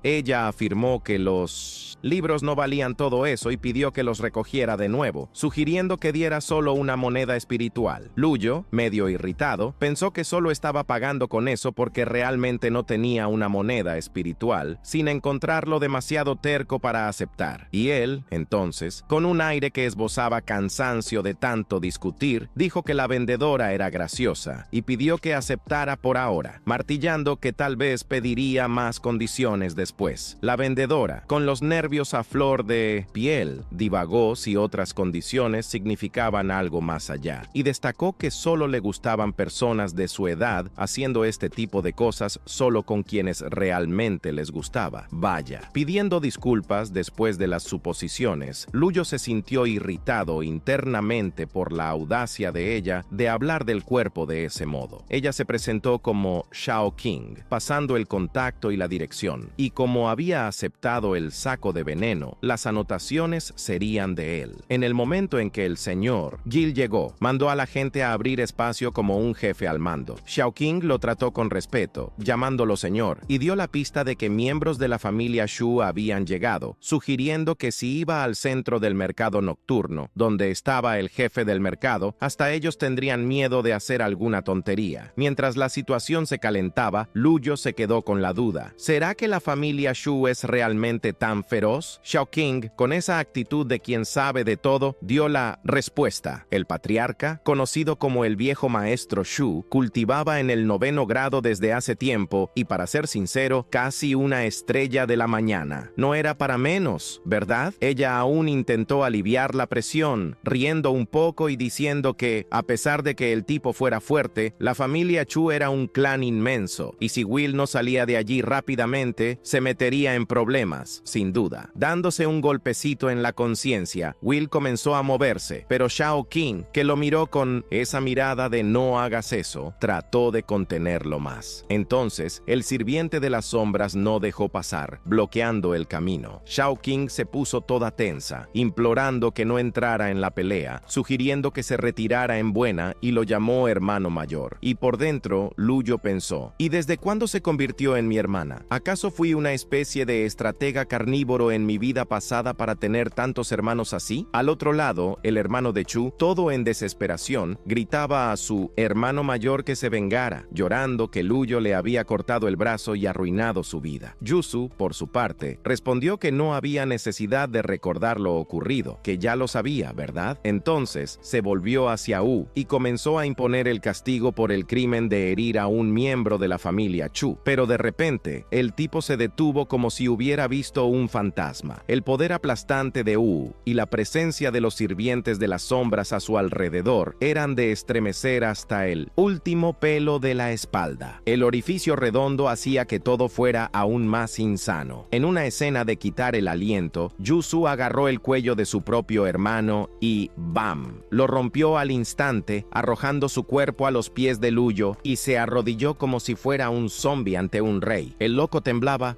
Ella afirmó que los libros no valían todo eso y pidió que los recogiera de nuevo, sugiriendo que diera solo una moneda espiritual. Luyo, medio irritado, pensó que solo estaba pagando con eso porque realmente no tenía una moneda espiritual, sin encontrarlo demasiado terco para aceptar. Y él, entonces, con un aire que esbozaba cansancio de tanto discutir, dijo que la vendedora era graciosa y pidió que aceptara por ahora, martillando que tal vez pediría más condiciones después. La vendedora, con los nervios a flor de piel, divagó si otras condiciones significaban algo más allá, y destacó que solo le gustaban personas de su edad haciendo este tipo de cosas solo con quienes realmente les gustaba. Vaya. Pidiendo disculpas después de las suposiciones, Luyo se sintió irritado internamente por la audacia de ella de hablar del cuerpo de ese modo. Ella se presentó como Shao King, pasando el contacto y la dirección, y como había aceptado el saco de veneno, las anotaciones serían de él. En el momento en que el señor Gil llegó, mandó a la gente a abrir espacio como un jefe al mando. Shao King lo trató con respeto, llamándolo señor, y dio la pista de que miembros de la familia Shu habían llegado, sugiriendo que si iba al centro del mercado nocturno, donde estaba el jefe del mercado, hasta ellos tendrían miedo de hacer alguna tontería. Mientras la situación se calentaba, Luyo se quedó con la duda. ¿Será que la familia Shu es realmente tan feroz? Shao King, con esa actitud de quien sabe de todo, dio la respuesta. El patriarca, conocido como el viejo maestro Shu, cultivaba en el 9º grado desde hace tiempo y, para ser sincero, casi una estrella de la mañana. No era para menos, ¿verdad? Ella aún intentó aliviar la presión, riendo un poco y diciendo que, a pesar de que el tipo fuera fuerte, la familia Shu era un clan inmenso, y si Will no salía de allí rápidamente, obviamente se metería en problemas, sin duda. Dándose un golpecito en la conciencia, Will comenzó a moverse, pero Shao King, que lo miró con esa mirada de no hagas eso, trató de contenerlo más. Entonces, el sirviente de las sombras no dejó pasar, bloqueando el camino. Shao King se puso toda tensa, implorando que no entrara en la pelea, sugiriendo que se retirara en buena y lo llamó hermano mayor. Y por dentro, Luyo pensó, ¿y desde cuándo se convirtió en mi hermana? ¿Acaso fui una especie de estratega carnívoro en mi vida pasada para tener tantos hermanos así? Al otro lado, el hermano de Chu, todo en desesperación, gritaba a su hermano mayor que se vengara, llorando que Luyo le había cortado el brazo y arruinado su vida. Yusu, por su parte, respondió que no había necesidad de recordar lo ocurrido, que ya lo sabía, ¿verdad? Entonces, se volvió hacia Wu y comenzó a imponer el castigo por el crimen de herir a un miembro de la familia Chu. Pero de repente, el tipo se detuvo como si hubiera visto un fantasma. El poder aplastante de Wu y la presencia de los sirvientes de las sombras a su alrededor eran de estremecer hasta el último pelo de la espalda. El orificio redondo hacía que todo fuera aún más insano. En una escena de quitar el aliento, Yusu agarró el cuello de su propio hermano y ¡bam! Lo rompió al instante, arrojando su cuerpo a los pies de Luyo y se arrodilló como si fuera un zombie ante un rey. El loco temblaba,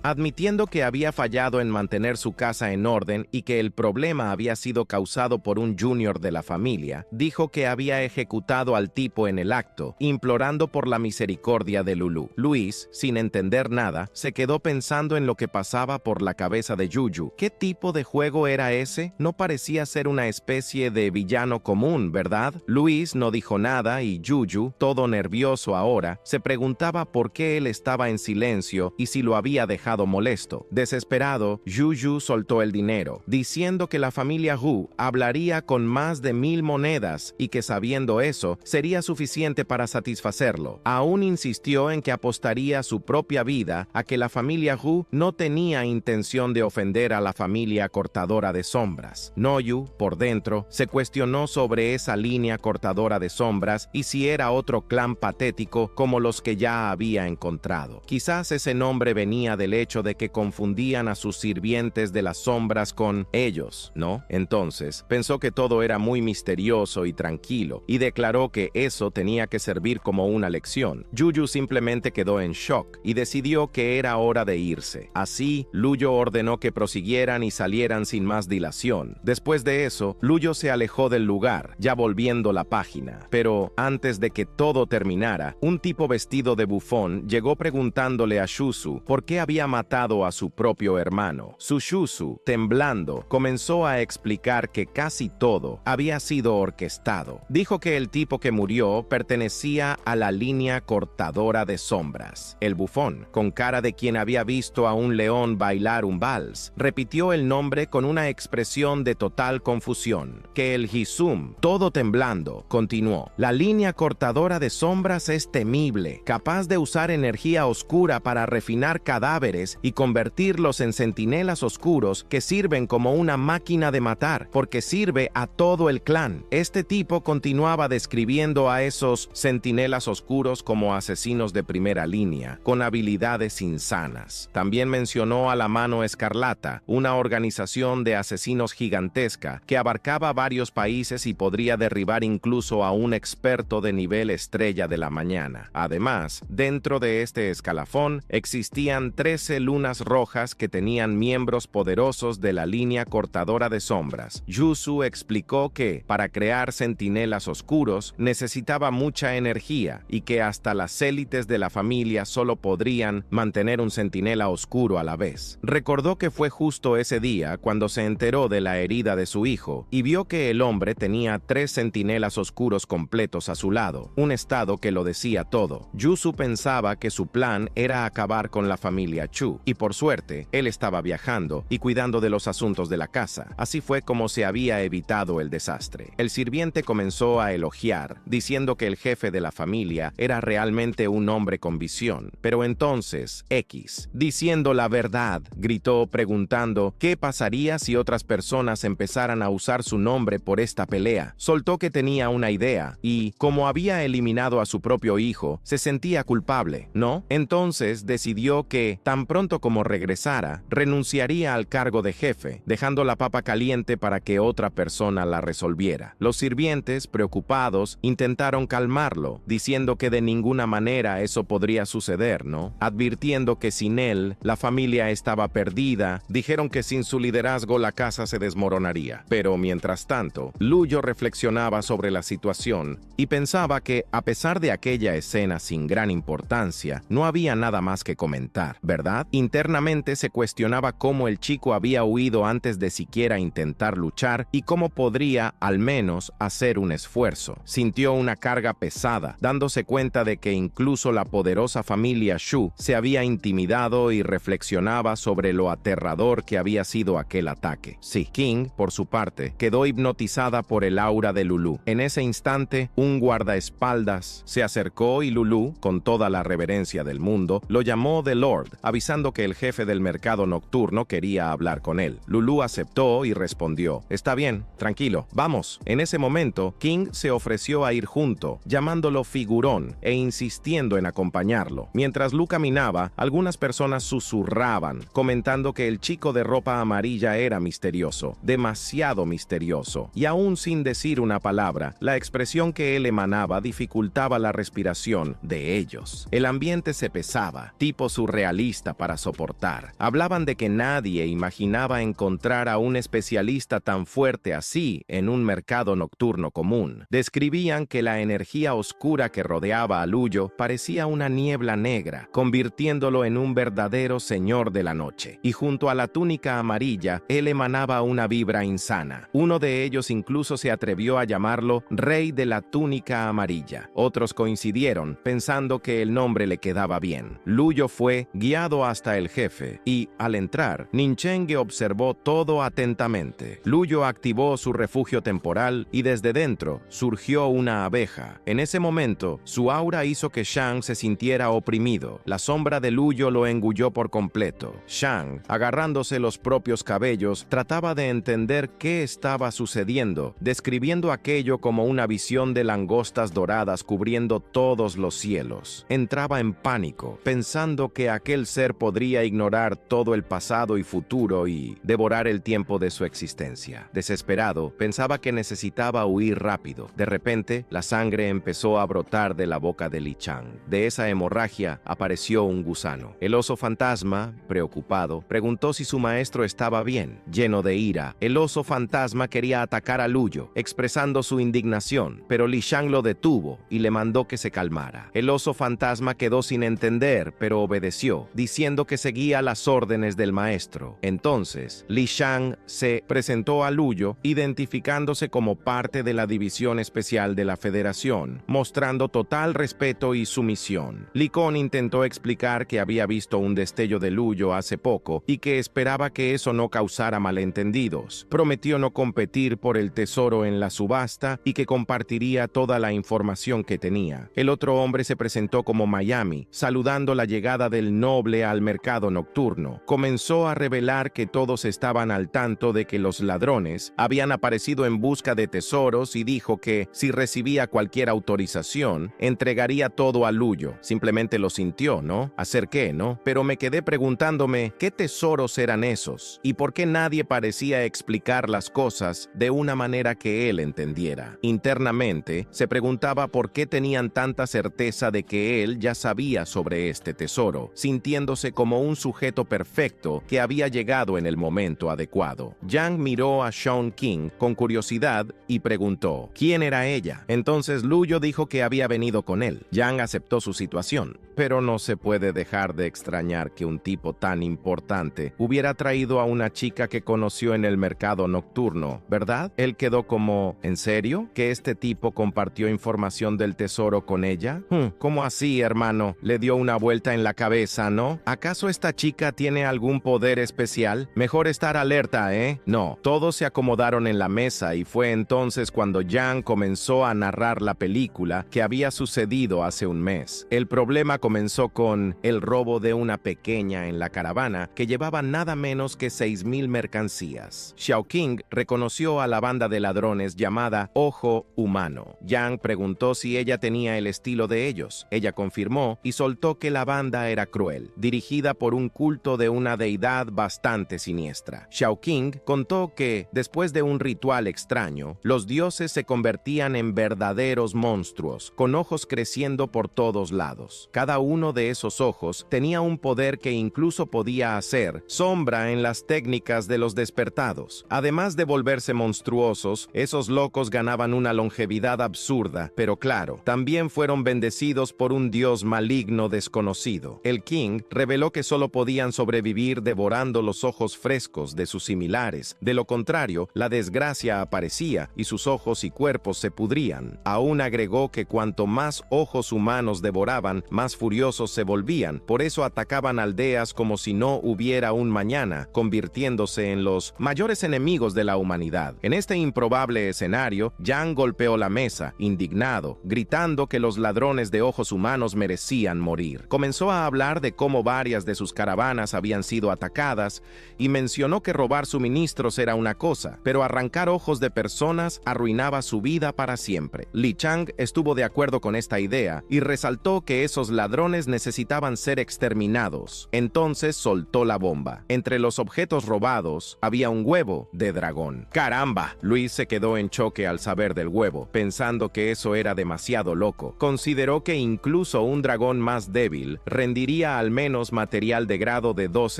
admitiendo que había fallado en mantener su casa en orden y que el problema había sido causado por un junior de la familia, dijo que había ejecutado al tipo en el acto, implorando por la misericordia de Lulu. Luis, sin entender nada, se quedó pensando en lo que pasaba por la cabeza de Yuyu. ¿Qué tipo de juego era ese? No parecía ser una especie de villano común, ¿verdad? Luis no dijo nada y Yuyu, todo nervioso ahora, se preguntaba por qué él estaba en silencio y si lo había dejado molesto. Desesperado, Yuyu soltó el dinero, diciendo que la familia Hu hablaría con más de 1000 monedas y que sabiendo eso, sería suficiente para satisfacerlo. Aún insistió en que apostaría su propia vida a que la familia Hu no tenía intención de ofender a la familia cortadora de sombras. Noyu, por dentro, se cuestionó sobre esa línea cortadora de sombras y si era otro clan patético como los que ya había encontrado. Quizás ese nombre venía del hecho de que confundían a sus sirvientes de las sombras con ellos, ¿no? Entonces, pensó que todo era muy misterioso y tranquilo, y declaró que eso tenía que servir como una lección. Yuyu simplemente quedó en shock y decidió que era hora de irse. Así, Luyo ordenó que prosiguieran y salieran sin más dilación. Después de eso, Luyo se alejó del lugar, ya volviendo la página. Pero antes de que todo terminara, un tipo vestido de bufón llegó preguntándole a Shusu por qué había matado a su propio hermano. Sushusu, temblando, comenzó a explicar que casi todo había sido orquestado. Dijo que el tipo que murió pertenecía a la línea cortadora de sombras. El bufón, con cara de quien había visto a un león bailar un vals, repitió el nombre con una expresión de total confusión. Que el Hisum, todo temblando, continuó. La línea cortadora de sombras es temible, capaz de usar energía oscura para refinar cadáveres y convertirlos en centinelas oscuros que sirven como una máquina de matar, porque sirve a todo el clan. Este tipo continuaba describiendo a esos centinelas oscuros como asesinos de primera línea, con habilidades insanas. También mencionó a la Mano Escarlata, una organización de asesinos gigantesca que abarcaba varios países y podría derribar incluso a un experto de nivel estrella de la mañana. Además, dentro de este escalafón existían 13 lunas rojas que tenían miembros poderosos de la línea cortadora de sombras. Yusu explicó que, para crear centinelas oscuros, necesitaba mucha energía y que hasta las élites de la familia solo podrían mantener un centinela oscuro a la vez. Recordó que fue justo ese día cuando se enteró de la herida de su hijo y vio que el hombre tenía 3 centinelas oscuros completos a su lado, un estado que lo decía todo. Yusu pensaba que su plan era acabar con la familia Chu, y por suerte, él estaba viajando y cuidando de los asuntos de la casa. Así fue como se había evitado el desastre. El sirviente comenzó a elogiar, diciendo que el jefe de la familia era realmente un hombre con visión. Pero entonces, X, diciendo la verdad, gritó preguntando qué pasaría si otras personas empezaran a usar su nombre por esta pelea. Soltó que tenía una idea y, como había eliminado a su propio hijo, se sentía culpable, ¿no? Entonces decidió que, tan pronto como regresara, renunciaría al cargo de jefe, dejando la papa caliente para que otra persona la resolviera. Los sirvientes, preocupados, intentaron calmarlo, diciendo que de ninguna manera eso podría suceder, ¿no? Advirtiendo que sin él, la familia estaba perdida, dijeron que sin su liderazgo la casa se desmoronaría. Pero mientras tanto, Luyo reflexionaba sobre la situación y pensaba que, a pesar de aquella escena sin gran importancia, no había nada más que comentar, ¿verdad? Internamente se cuestionaba cómo el chico había huido antes de siquiera intentar luchar y cómo podría, al menos, hacer un esfuerzo. Sintió una carga pesada, dándose cuenta de que incluso la poderosa familia Shu se había intimidado y reflexionaba sobre lo aterrador que había sido aquel ataque. Sí, King, por su parte, quedó hipnotizada por el aura de Lulu. En ese instante, un guardaespaldas se acercó y Lulu, con toda la reverencia del mundo, lo llamó The Lord, avisando que el jefe del mercado nocturno quería hablar con él. Lulu aceptó y respondió: «Está bien, tranquilo, vamos». En ese momento, King se ofreció a ir junto, llamándolo figurón e insistiendo en acompañarlo. Mientras Lu caminaba, algunas personas susurraban, comentando que el chico de ropa amarilla era misterioso, demasiado misterioso, y aún sin decir una palabra, la expresión que él emanaba dificultaba la respiración de ellos. El ambiente se pesaba, tipo surrealista para soportar. Hablaban de que nadie imaginaba encontrar a un especialista tan fuerte así en un mercado nocturno común. Describían que la energía oscura que rodeaba a Luyo parecía una niebla negra, convirtiéndolo en un verdadero señor de la noche. Y junto a la túnica amarilla, él emanaba una vibra insana. Uno de ellos incluso se atrevió a llamarlo Rey de la Túnica Amarilla. Otros coincidieron, pensando que el nombre le quedaba bien. Luyo fue guiado hasta el jefe y, al entrar, Ninchenge observó todo atentamente. Luyo activó su refugio temporal y desde dentro surgió una abeja. En ese momento, su aura hizo que Shang se sintiera oprimido. La sombra de Luyo lo engulló por completo. Shang, agarrándose los propios cabellos, trataba de entender qué estaba sucediendo, describiendo aquello como una visión de langostas doradas cubriendo todos los cielos. Entraba en pánico, pensando que aquel ser podría ignorar todo el pasado y futuro y devorar el tiempo de su existencia. Desesperado, pensaba que necesitaba huir rápido. De repente, la sangre empezó a brotar de la boca de Li Chang. De esa hemorragia apareció un gusano. El oso fantasma, preocupado, preguntó si su maestro estaba bien. Lleno de ira, el oso fantasma quería atacar a Luyo, expresando su indignación, pero Li Chang lo detuvo y le mandó que se calmara. El oso fantasma quedó sin entender, pero obedeció, diciendo que seguía las órdenes del maestro. Entonces, Li Chang se presentó a Luyo, identificándose como parte de la división especial de la Federación, mostrando total respeto y sumisión. Li Kon intentó explicar que había visto un destello de Luyo hace poco y que esperaba que eso no causara malentendidos. Prometió no competir por el tesoro en la subasta y que compartiría toda la información que tenía. El otro hombre se presentó como Miami, saludando la llegada del noble al mercado nocturno. Comenzó a revelar que todos estaban al tanto de que los ladrones habían aparecido en busca de tesoros y dijo que, si recibía cualquier autorización, entregaría todo a Luyo. Simplemente lo sintió, ¿no? ¿Hacer qué, no? Pero me quedé preguntándome qué tesoros eran esos y por qué nadie parecía explicar las cosas de una manera que él entendiera. Internamente, se preguntaba por qué tenían tanta certeza de que él ya sabía sobre este tesoro, sintiéndose como un sujeto perfecto que había llegado en el momento adecuado. Yang miró a Sean King con curiosidad y preguntó ¿quién era ella? Entonces Luyo dijo que había venido con él. Yang aceptó su situación, pero no se puede dejar de extrañar que un tipo tan importante hubiera traído a una chica que conoció en el mercado nocturno, ¿verdad? Él quedó como ¿en serio? ¿Que este tipo compartió información del tesoro con ella? ¿Cómo así, hermano? Le dio una vuelta en la cabeza, ¿no? ¿Acaso esta chica tiene algún poder especial? Mejor estar alerta, ¿eh? No. Todos se acomodaron en la mesa y fue entonces cuando Yang comenzó a narrar la película que había sucedido hace un mes. El problema comenzó con el robo de una pequeña en la caravana que llevaba nada menos que 6,000 mercancías. Xiao King reconoció a la banda de ladrones llamada Ojo Humano. Yang preguntó si ella tenía el estilo de ellos. Ella confirmó y soltó que la banda era cruel, dirigida por un culto de una deidad bastante siniestra. Xiao King contó que, después de un ritual extraño, los dioses se convertían en verdaderos monstruos, con ojos creciendo por todos lados. Cada uno de esos ojos tenía un poder que incluso podía hacer sombra en las técnicas de los despertados. Además de volverse monstruosos, esos locos ganaban una longevidad absurda, pero claro, también fueron bendecidos por un dios maligno desconocido. El King reveló que solo podían sobrevivir devorando los ojos frescos de sus similares. De lo contrario, la desgracia aparecía y sus ojos y cuerpos se pudrían. Aún agregó que cuanto más ojos humanos devoraban, más furiosos se volvían. Por eso atacaban aldeas como si no hubiera un mañana, convirtiéndose en los mayores enemigos de la humanidad. En este improbable escenario, Yang golpeó la mesa, indignado, gritando que los ladrones de ojos humanos merecían morir. Comenzó a hablar de cómo varias de sus caravanas habían sido atacadas y mencionó que robar suministros era una cosa, pero arrancar ojos de personas arruinaba su vida para siempre. Li Chang estuvo de acuerdo con esta idea y resaltó que esos ladrones necesitaban ser exterminados. Entonces soltó la bomba. Entre los objetos robados había un huevo de dragón. ¡Caramba! Luis se quedó en choque al saber del huevo, pensando que eso era demasiado loco. Consideró que incluso un dragón más débil rendiría al menos material de grado de 2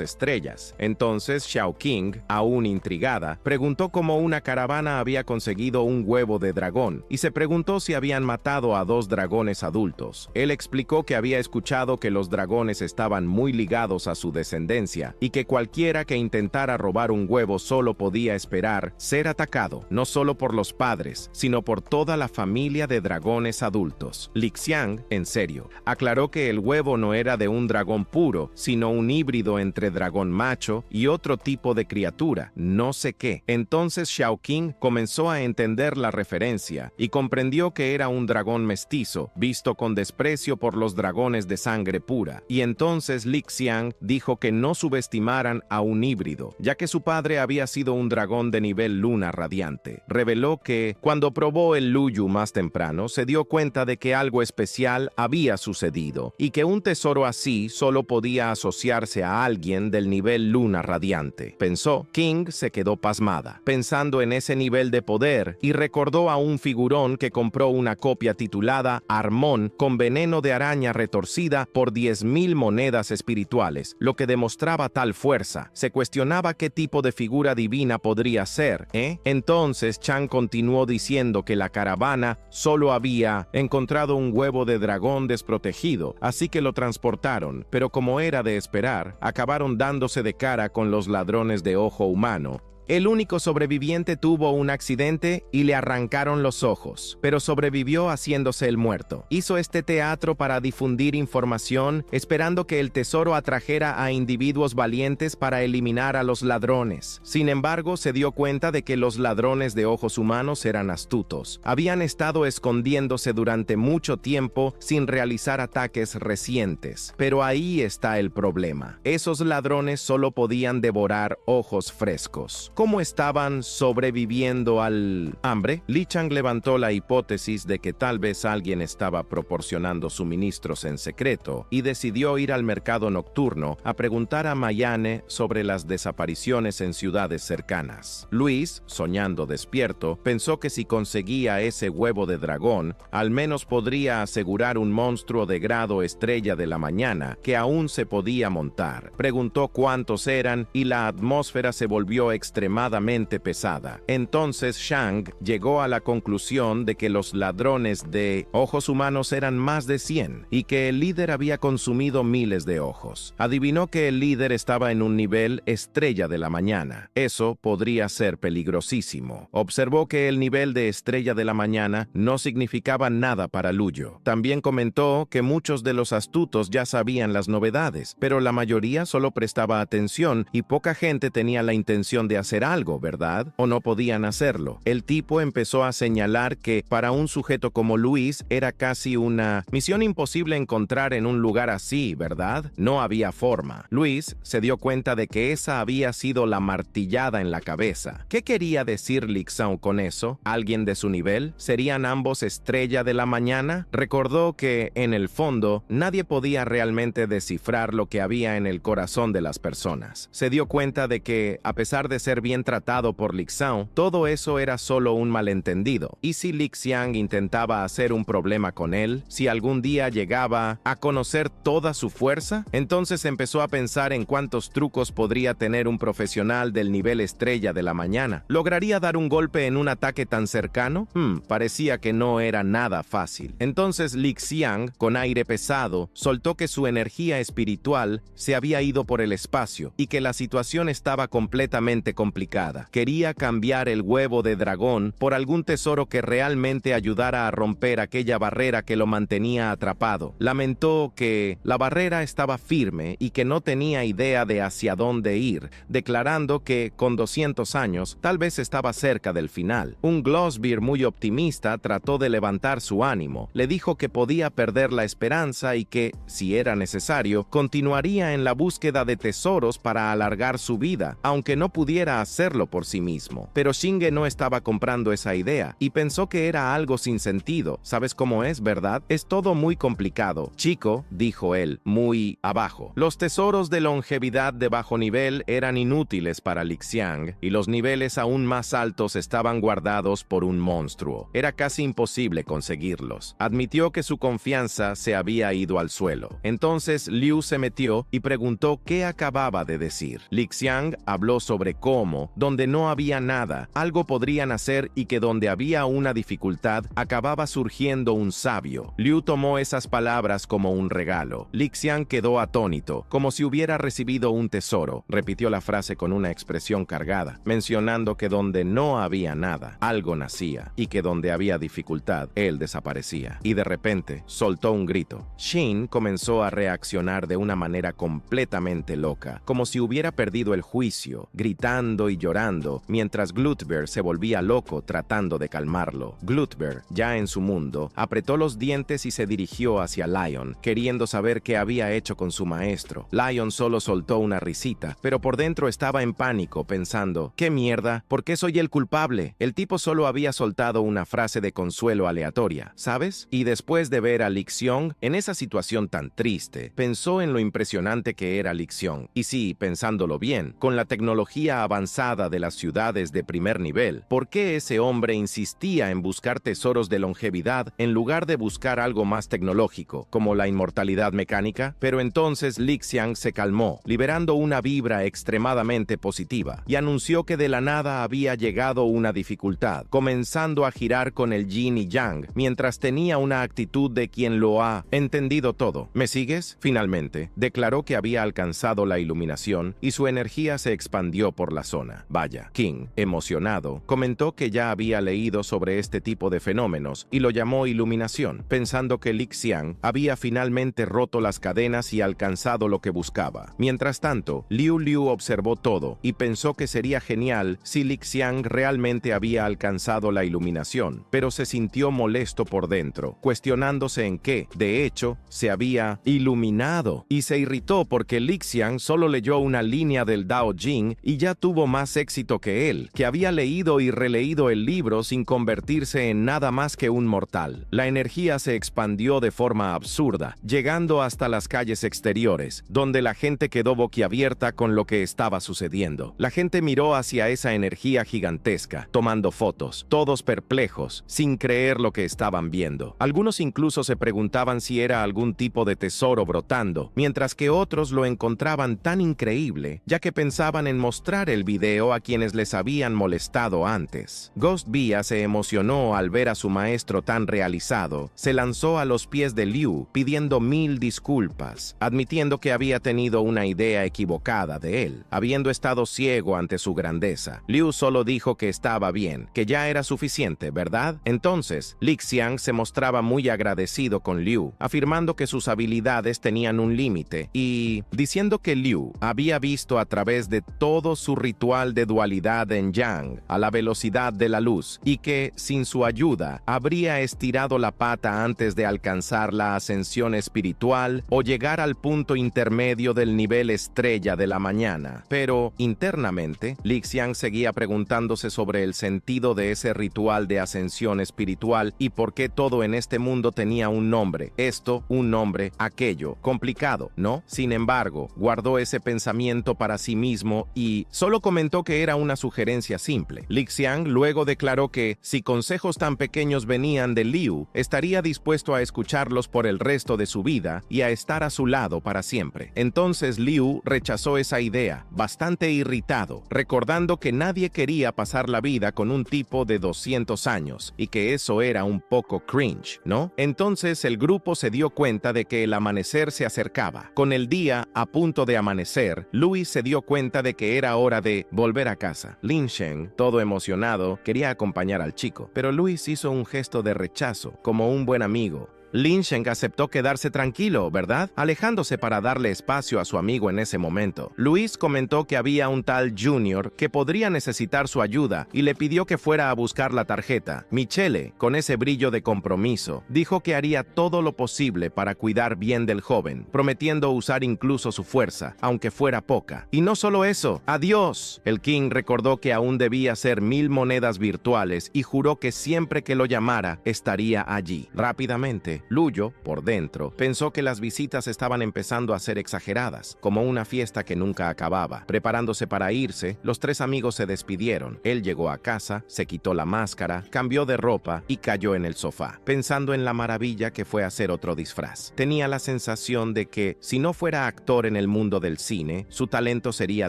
estrellas. Entonces Xiao King, aún intrigada, preguntó cómo una caravana había conseguido un huevo de dragón y se preguntó si habían matado a 2 dragones adultos. Él explicó que había escuchado que los dragones estaban muy ligados a su descendencia y que cualquiera que intentara robar un huevo solo podía esperar ser atacado, no solo por los padres, sino por toda la familia de dragones adultos. Li Xiang, en serio, aclaró que el huevo no era de un dragón puro, sino un híbrido entre dragón macho y otro tipo de criatura, no sé qué. Entonces Xiao King comenzó a entender la referencia y comprendió que era un dragón mestizo, visto con desprecio por los dragones de sangre pura. Y entonces Li Xiang dijo que no subestimaran a un híbrido, ya que su padre había sido un dragón de nivel luna radiante. Reveló que, cuando probó el Luyu más temprano, se dio cuenta de que algo especial había sucedido, y que un tesoro así solo podía asociarse a alguien del nivel luna radiante. Pensó. King se quedó pasmada, pensando en ese nivel de poder, y recordó a un figurón que compró una copia titulada Armón con veneno de araña retorcida por 10,000 monedas espirituales, lo que demostraba tal fuerza. Se cuestionaba qué tipo de figura divina podría ser, ¿eh? Entonces Chang continuó diciendo que la caravana solo había encontrado un huevo de dragón desprotegido, así que lo transportaron, pero como era de esperar, acabaron dándose de cara con los ladrones de ojo humano. El único sobreviviente tuvo un accidente y le arrancaron los ojos, pero sobrevivió haciéndose el muerto. Hizo este teatro para difundir información, esperando que el tesoro atrajera a individuos valientes para eliminar a los ladrones. Sin embargo, se dio cuenta de que los ladrones de ojos humanos eran astutos. Habían estado escondiéndose durante mucho tiempo sin realizar ataques recientes. Pero ahí está el problema. Esos ladrones solo podían devorar ojos frescos. ¿Cómo estaban sobreviviendo al hambre? Li Chang levantó la hipótesis de que tal vez alguien estaba proporcionando suministros en secreto y decidió ir al mercado nocturno a preguntar a Mayane sobre las desapariciones en ciudades cercanas. Luis, soñando despierto, pensó que si conseguía ese huevo de dragón, al menos podría asegurar un monstruo de grado estrella de la mañana que aún se podía montar. Preguntó cuántos eran y la atmósfera se volvió extremadamente extremadamente pesada. Entonces Shang llegó a la conclusión de que los ladrones de ojos humanos eran más de 100 y que el líder había consumido miles de ojos. Adivinó que el líder estaba en un nivel estrella de la mañana. Eso podría ser peligrosísimo. Observó que el nivel de estrella de la mañana no significaba nada para Luyo. También comentó que muchos de los astutos ya sabían las novedades, pero la mayoría solo prestaba atención y poca gente tenía la intención de hacer algo, ¿verdad? O no podían hacerlo. El tipo empezó a señalar que para un sujeto como Luis era casi una misión imposible encontrar en un lugar así, ¿verdad? No había forma. Luis se dio cuenta de que esa había sido la martillada en la cabeza. ¿Qué quería decir Lixao con eso? ¿Alguien de su nivel? ¿Serían ambos estrella de la mañana? Recordó que, en el fondo, nadie podía realmente descifrar lo que había en el corazón de las personas. Se dio cuenta de que, a pesar de ser bien tratado por Lixao, todo eso era solo un malentendido. ¿Y si Lixiang intentaba hacer un problema con él? ¿Si algún día llegaba a conocer toda su fuerza? Entonces empezó a pensar en cuántos trucos podría tener un profesional del nivel estrella de la mañana. ¿Lograría dar un golpe en un ataque tan cercano? Parecía que no era nada fácil. Entonces Lixiang, con aire pesado, soltó que su energía espiritual se había ido por el espacio y que la situación estaba completamente complicada. Quería cambiar el huevo de dragón por algún tesoro que realmente ayudara a romper aquella barrera que lo mantenía atrapado. Lamentó que la barrera estaba firme y que no tenía idea de hacia dónde ir, declarando que, con 200 años, tal vez estaba cerca del final. Un Glosbeer muy optimista trató de levantar su ánimo. Le dijo que podía perder la esperanza y que, si era necesario, continuaría en la búsqueda de tesoros para alargar su vida, aunque no pudiera hacerlo por sí mismo. Pero Shinge no estaba comprando esa idea y pensó que era algo sin sentido. ¿Sabes cómo es, verdad? Es todo muy complicado. Chico, dijo él, muy abajo. Los tesoros de longevidad de bajo nivel eran inútiles para Lixiang y los niveles aún más altos estaban guardados por un monstruo. Era casi imposible conseguirlos. Admitió que su confianza se había ido al suelo. Entonces Liu se metió y preguntó qué acababa de decir. Lixiang habló sobre cómo, donde no había nada, algo podrían hacer y que donde había una dificultad, acababa surgiendo un sabio. Liu tomó esas palabras como un regalo. Lixiang quedó atónito, como si hubiera recibido un tesoro. Repitió la frase con una expresión cargada, mencionando que donde no había nada, algo nacía, y que donde había dificultad, él desaparecía. Y de repente, soltó un grito. Shin comenzó a reaccionar de una manera completamente loca, como si hubiera perdido el juicio, gritando y llorando, mientras Glutber se volvía loco tratando de calmarlo. Glutber, ya en su mundo, apretó los dientes y se dirigió hacia Lion, queriendo saber qué había hecho con su maestro. Lion solo soltó una risita, pero por dentro estaba en pánico, pensando, ¿qué mierda? ¿Por qué soy el culpable? El tipo solo había soltado una frase de consuelo aleatoria, ¿sabes? Y después de ver a Lixiong en esa situación tan triste, pensó en lo impresionante que era Lixiong. Y sí, pensándolo bien, con la tecnología avanzada de las ciudades de primer nivel, ¿por qué ese hombre insistía en buscar tesoros de longevidad en lugar de buscar algo más tecnológico, como la inmortalidad mecánica? Pero entonces Lixiang se calmó, liberando una vibra extremadamente positiva, y anunció que de la nada había llegado una dificultad, comenzando a girar con el yin y yang, mientras tenía una actitud de quien lo ha entendido todo. ¿Me sigues? Finalmente, declaró que había alcanzado la iluminación y su energía se expandió por la zona. Vaya. King, emocionado, comentó que ya había leído sobre este tipo de fenómenos y lo llamó iluminación, pensando que Lixiang había finalmente roto las cadenas y alcanzado lo que buscaba. Mientras tanto, Liu Liu observó todo y pensó que sería genial si Lixiang realmente había alcanzado la iluminación, pero se sintió molesto por dentro, cuestionándose en qué, de hecho, se había iluminado, y se irritó porque Lixiang solo leyó una línea del Dao Jing y ya tuvo más éxito que él, que había leído y releído el libro sin convertirse en nada más que un mortal. La energía se expandió de forma absurda, llegando hasta las calles exteriores, donde la gente quedó boquiabierta con lo que estaba sucediendo. La gente miró hacia esa energía gigantesca, tomando fotos, todos perplejos, sin creer lo que estaban viendo. Algunos incluso se preguntaban si era algún tipo de tesoro brotando, mientras que otros lo encontraban tan increíble, ya que pensaban en mostrar el video a quienes les habían molestado antes. Ghost Bia se emocionó al ver a su maestro tan realizado. Se lanzó a los pies de Liu pidiendo 1000 disculpas, admitiendo que había tenido una idea equivocada de él, habiendo estado ciego ante su grandeza. Liu solo dijo que estaba bien, que ya era suficiente, ¿verdad? Entonces, Lixiang se mostraba muy agradecido con Liu, afirmando que sus habilidades tenían un límite y diciendo que Liu había visto a través de todo su ritual de dualidad en Yang a la velocidad de la luz y que, sin su ayuda, habría estirado la pata antes de alcanzar la ascensión espiritual o llegar al punto intermedio del nivel estrella de la mañana. Pero, internamente, Lixiang seguía preguntándose sobre el sentido de ese ritual de ascensión espiritual y por qué todo en este mundo tenía un nombre, esto, un nombre, aquello, complicado, ¿no? Sin embargo, guardó ese pensamiento para sí mismo y solo comentó que era una sugerencia simple. Lixiang luego declaró que, si consejos tan pequeños venían de Liu, estaría dispuesto a escucharlos por el resto de su vida y a estar a su lado para siempre. Entonces Liu rechazó esa idea, bastante irritado, recordando que nadie quería pasar la vida con un tipo de 200 años y que eso era un poco cringe, ¿no? Entonces el grupo se dio cuenta de que el amanecer se acercaba. Con el día a punto de amanecer, Louis se dio cuenta de que era hora de volver a casa. Lin Shen, todo emocionado, quería acompañar al chico, pero Louis hizo un gesto de rechazo, como un buen amigo. Lin Shen aceptó quedarse tranquilo, ¿verdad? Alejándose para darle espacio a su amigo en ese momento. Luis comentó que había un tal Junior que podría necesitar su ayuda y le pidió que fuera a buscar la tarjeta. Michele, con ese brillo de compromiso, dijo que haría todo lo posible para cuidar bien del joven, prometiendo usar incluso su fuerza, aunque fuera poca. Y no solo eso, ¡adiós! El King recordó que aún debía ser 1000 monedas virtuales y juró que siempre que lo llamara, estaría allí. Rápidamente, Luyo, por dentro, pensó que las visitas estaban empezando a ser exageradas, como una fiesta que nunca acababa. Preparándose para irse, los tres amigos se despidieron. Él llegó a casa, se quitó la máscara, cambió de ropa y cayó en el sofá, pensando en la maravilla que fue hacer otro disfraz. Tenía la sensación de que, si no fuera actor en el mundo del cine, su talento sería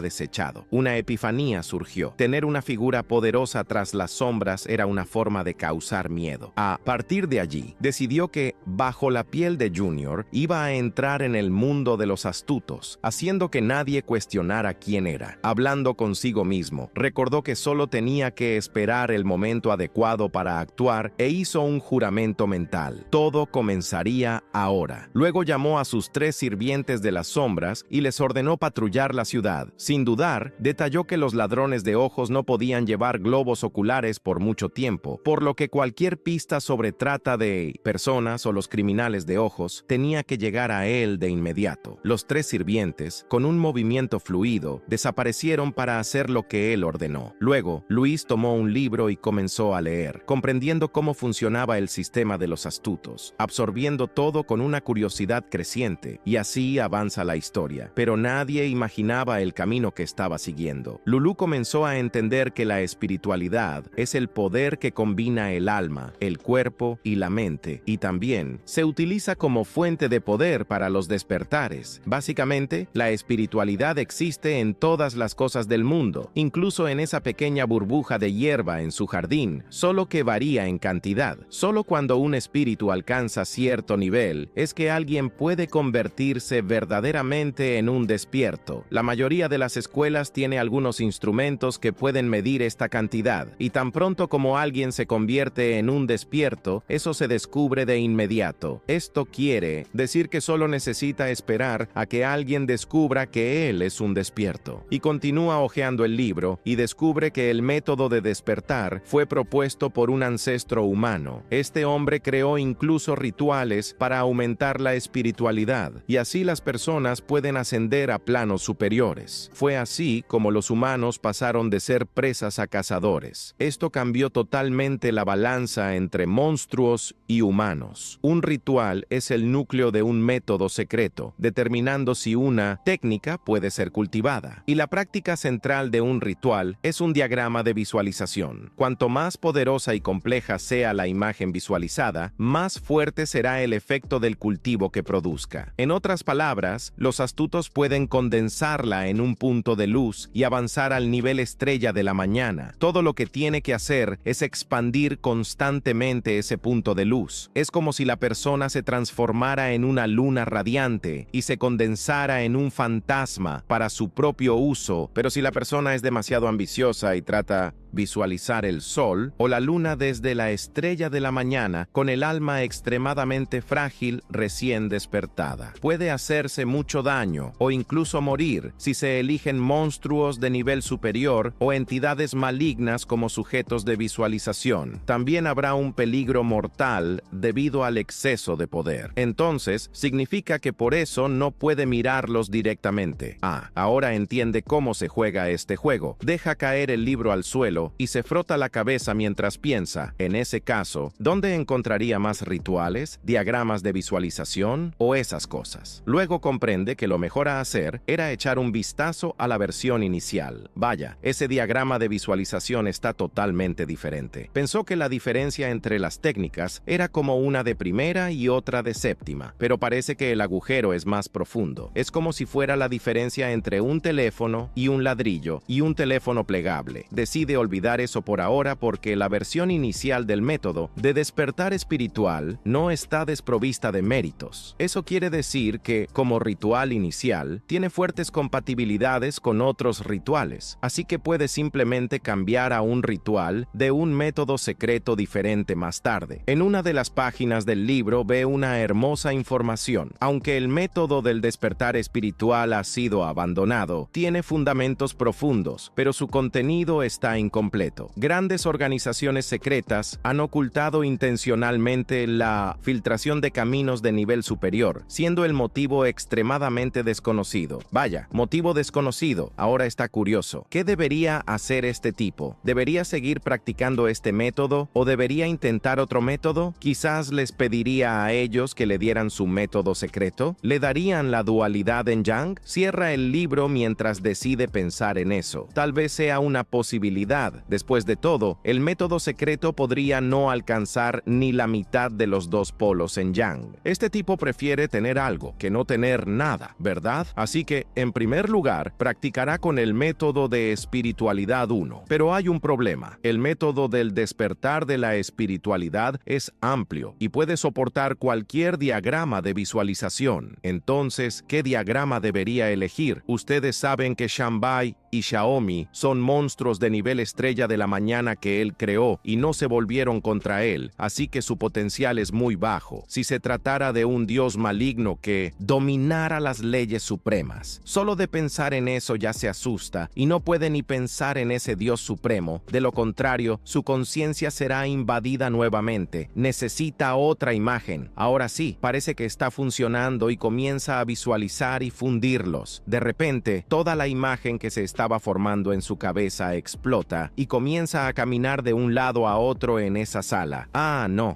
desechado. Una epifanía surgió. Tener una figura poderosa tras las sombras era una forma de causar miedo. A partir de allí, decidió que bajo la piel de Junior iba a entrar en el mundo de los astutos, haciendo que nadie cuestionara quién era. Hablando consigo mismo, recordó que solo tenía que esperar el momento adecuado para actuar e hizo un juramento mental. Todo comenzaría ahora. Luego llamó a sus 3 sirvientes de las sombras y les ordenó patrullar la ciudad. Sin dudar, detalló que los ladrones de ojos no podían llevar globos oculares por mucho tiempo, por lo que cualquier pista sobre trata de personas o los criminales de ojos tenía que llegar a él de inmediato. Los 3 sirvientes, con un movimiento fluido, desaparecieron para hacer lo que él ordenó. Luego, Luis tomó un libro y comenzó a leer, comprendiendo cómo funcionaba el sistema de los astutos, absorbiendo todo con una curiosidad creciente, y así avanza la historia. Pero nadie imaginaba el camino que estaba siguiendo. Lulu comenzó a entender que la espiritualidad es el poder que combina el alma, el cuerpo y la mente, y también se utiliza como fuente de poder para los despertares. Básicamente, la espiritualidad existe en todas las cosas del mundo, incluso en esa pequeña burbuja de hierba en su jardín, solo que varía en cantidad. Solo cuando un espíritu alcanza cierto nivel es que alguien puede convertirse verdaderamente en un despierto. La mayoría de las escuelas tiene algunos instrumentos que pueden medir esta cantidad, y tan pronto como alguien se convierte en un despierto, eso se descubre de inmediato. Esto quiere decir que solo necesita esperar a que alguien descubra que él es un despierto. Y continúa hojeando el libro y descubre que el método de despertar fue propuesto por un ancestro humano. Este hombre creó incluso rituales para aumentar la espiritualidad, y así las personas pueden ascender a planos superiores. Fue así como los humanos pasaron de ser presas a cazadores. Esto cambió totalmente la balanza entre monstruos y humanos. Un ritual es el núcleo de un método secreto, determinando si una técnica puede ser cultivada. Y la práctica central de un ritual es un diagrama de visualización. Cuanto más poderosa y compleja sea la imagen visualizada, más fuerte será el efecto del cultivo que produzca. En otras palabras, los astutos pueden condensarla en un punto de luz y avanzar al nivel estrella de la mañana. Todo lo que tiene que hacer es expandir constantemente ese punto de luz. Es como si la persona se transformara en una luna radiante y se condensara en un fantasma para su propio uso, pero si la persona es demasiado ambiciosa y trata visualizar el sol o la luna desde la estrella de la mañana con el alma extremadamente frágil recién despertada, puede hacerse mucho daño o incluso morir si se eligen monstruos de nivel superior o entidades malignas como sujetos de visualización. También habrá un peligro mortal debido al exceso de poder. Entonces, significa que por eso no puede mirarlos directamente. Ahora entiende cómo se juega este juego. Deja caer el libro al suelo y se frota la cabeza mientras piensa. En ese caso, ¿dónde encontraría más rituales, diagramas de visualización o esas cosas? Luego comprende que lo mejor a hacer era echar un vistazo a la versión inicial. Vaya, ese diagrama de visualización está totalmente diferente. Pensó que la diferencia entre las técnicas era como una de primera y otra de séptima, pero parece que el agujero es más profundo. Es como si fuera la diferencia entre un teléfono y un ladrillo y un teléfono plegable. Decide olvidar eso por ahora porque la versión inicial del método de despertar espiritual no está desprovista de méritos. Eso quiere decir que, como ritual inicial, tiene fuertes compatibilidades con otros rituales, así que puede simplemente cambiar a un ritual de un método secreto diferente más tarde. En una de las páginas del libro ve una hermosa información. Aunque el método del despertar espiritual ha sido abandonado, tiene fundamentos profundos, pero su contenido está incompleto. Grandes organizaciones secretas han ocultado intencionalmente la filtración de caminos de nivel superior, siendo el motivo extremadamente desconocido. Vaya, motivo desconocido. Ahora está curioso. ¿Qué debería hacer este tipo? ¿Debería seguir practicando este método o debería intentar otro método? Quizás les pediría a ellos que le dieran su método secreto. ¿Le darían la dualidad en Yang? Cierra el libro mientras decide pensar en eso. Tal vez sea una posibilidad. Después de todo, el método secreto podría no alcanzar ni la mitad de los dos polos en Yang. Este tipo prefiere tener algo que no tener nada, ¿verdad? Así que, en primer lugar, practicará con el método de espiritualidad 1. Pero hay un problema. El método del despertar de la espiritualidad es amplio y puede soportar cualquier diagrama de visualización. Entonces, ¿qué diagrama debería elegir? Ustedes saben que Shanbai y Xiaomi son monstruos de nivel estrella de la mañana que él creó y no se volvieron contra él, así que su potencial es muy bajo. Si se tratara de un dios maligno que dominara las leyes supremas, solo de pensar en eso ya se asusta y no puede ni pensar en ese dios supremo. De lo contrario, su conciencia será invadida nuevamente. Necesita otra imagen. Ahora sí, parece que está funcionando y comienza a visualizar y fundirlos. De repente, toda la imagen que se estaba formando en su cabeza explota y comienza a caminar de un lado a otro en esa sala.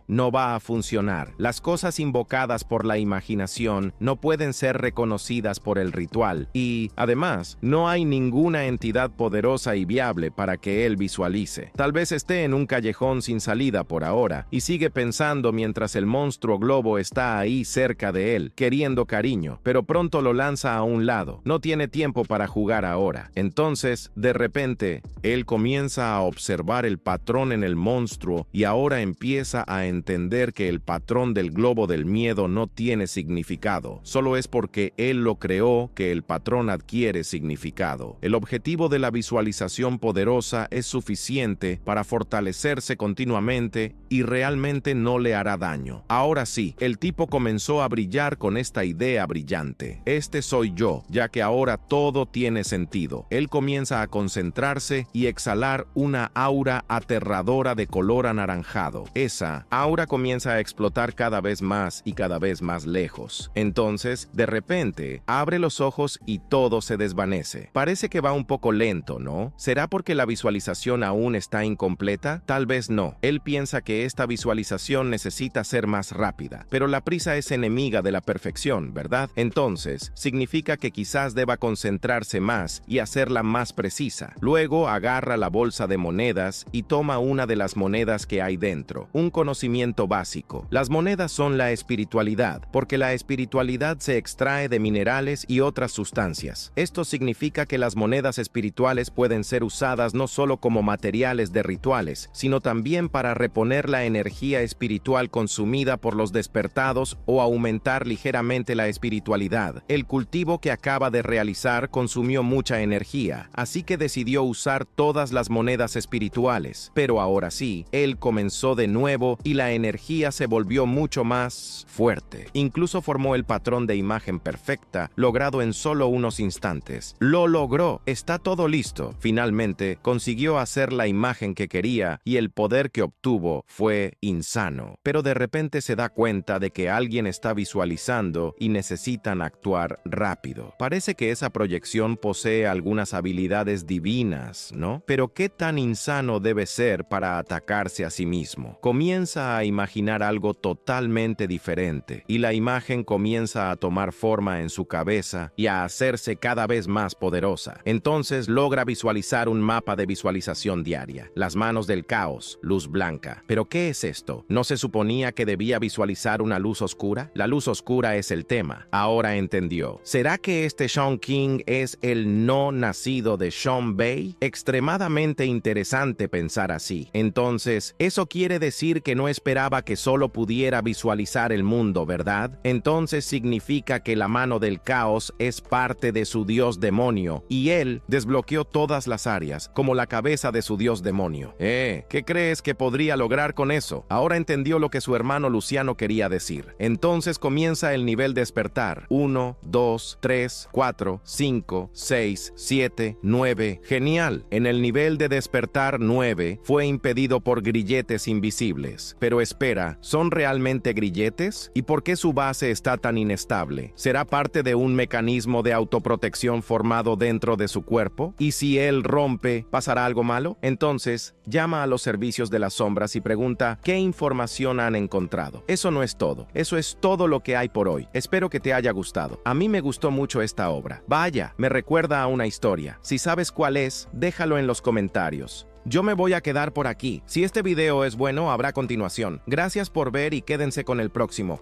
No va a funcionar. Las cosas invocadas por la imaginación no pueden ser reconocidas por el ritual y, además, no hay ninguna entidad poderosa y viable para que él visualice. Tal vez esté en un callejón sin salida por ahora y sigue pensando mientras el monstruo globo está ahí cerca de él, queriendo cariño, pero pronto lo lanza a un lado. No tiene tiempo para jugar ahora. Entonces, de repente, él comienza a observar el patrón en el monstruo y ahora empieza a entender que el patrón del globo del miedo no tiene significado. Solo es porque él lo creó que el patrón adquiere significado. El objetivo de la visualización poderosa es suficiente para fortalecerse continuamente y realmente no le hará daño. Ahora sí, el tipo comenzó a brillar con esta idea brillante. Este soy yo, ya que ahora todo tiene sentido. Él comienza a concentrarse y exhalar exhalar una aura aterradora de color anaranjado. Esa aura comienza a explotar cada vez más y cada vez más lejos. Entonces, de repente, abre los ojos y todo se desvanece. Parece que va un poco lento, ¿no? ¿Será porque la visualización aún está incompleta? Tal vez no. Él piensa que esta visualización necesita ser más rápida, pero la prisa es enemiga de la perfección, ¿verdad? Entonces, significa que quizás deba concentrarse más y hacerla más precisa. Luego agarra la bolsa de monedas y toma una de las monedas que hay dentro. Un conocimiento básico. Las monedas son la espiritualidad, porque la espiritualidad se extrae de minerales y otras sustancias. Esto significa que las monedas espirituales pueden ser usadas no solo como materiales de rituales, sino también para reponer la energía espiritual consumida por los despertados o aumentar ligeramente la espiritualidad. El cultivo que acaba de realizar consumió mucha energía, así que decidió usar todas las monedas espirituales. Pero ahora sí, él comenzó de nuevo y la energía se volvió mucho más fuerte. Incluso formó el patrón de imagen perfecta, logrado en solo unos instantes. Lo logró, está todo listo. Finalmente, consiguió hacer la imagen que quería y el poder que obtuvo fue insano. Pero de repente se da cuenta de que alguien está visualizando y necesitan actuar rápido. Parece que esa proyección posee algunas habilidades divinas, ¿no? Pero ¿qué tan insano debe ser para atacarse a sí mismo? Comienza a imaginar algo totalmente diferente y la imagen comienza a tomar forma en su cabeza y a hacerse cada vez más poderosa. Entonces logra visualizar un mapa de visualización diaria. Las manos del caos, luz blanca. ¿Pero qué es esto? ¿No se suponía que debía visualizar una luz oscura? La luz oscura es el tema. Ahora entendió. ¿Será que este Sean King es el no nacido de Sean Bay? Extremadamente interesante pensar así. Entonces, eso quiere decir que no esperaba que solo pudiera visualizar el mundo, ¿verdad? Entonces significa que la mano del caos es parte de su dios demonio y él desbloqueó todas las áreas, como la cabeza de su dios demonio. ¿Qué crees que podría lograr con eso? Ahora entendió lo que su hermano Luciano quería decir. Entonces comienza el nivel despertar. 1, 2, 3, 4, 5, 6, 7, 9. Genial. En el nivel de despertar 9 fue impedido por grilletes invisibles. Pero espera, ¿son realmente grilletes? ¿Y por qué su base está tan inestable? ¿Será parte de un mecanismo de autoprotección formado dentro de su cuerpo? ¿Y si él rompe, pasará algo malo? Entonces, llama a los servicios de las sombras y pregunta qué información han encontrado. Eso no es todo. Eso es todo lo que hay por hoy. Espero que te haya gustado. A mí me gustó mucho esta obra. Vaya, me recuerda a una historia. Si sabes cuál es, déjalo en los comentarios. Yo me voy a quedar por aquí. Si este video es bueno, habrá continuación. Gracias por ver y quédense con el próximo.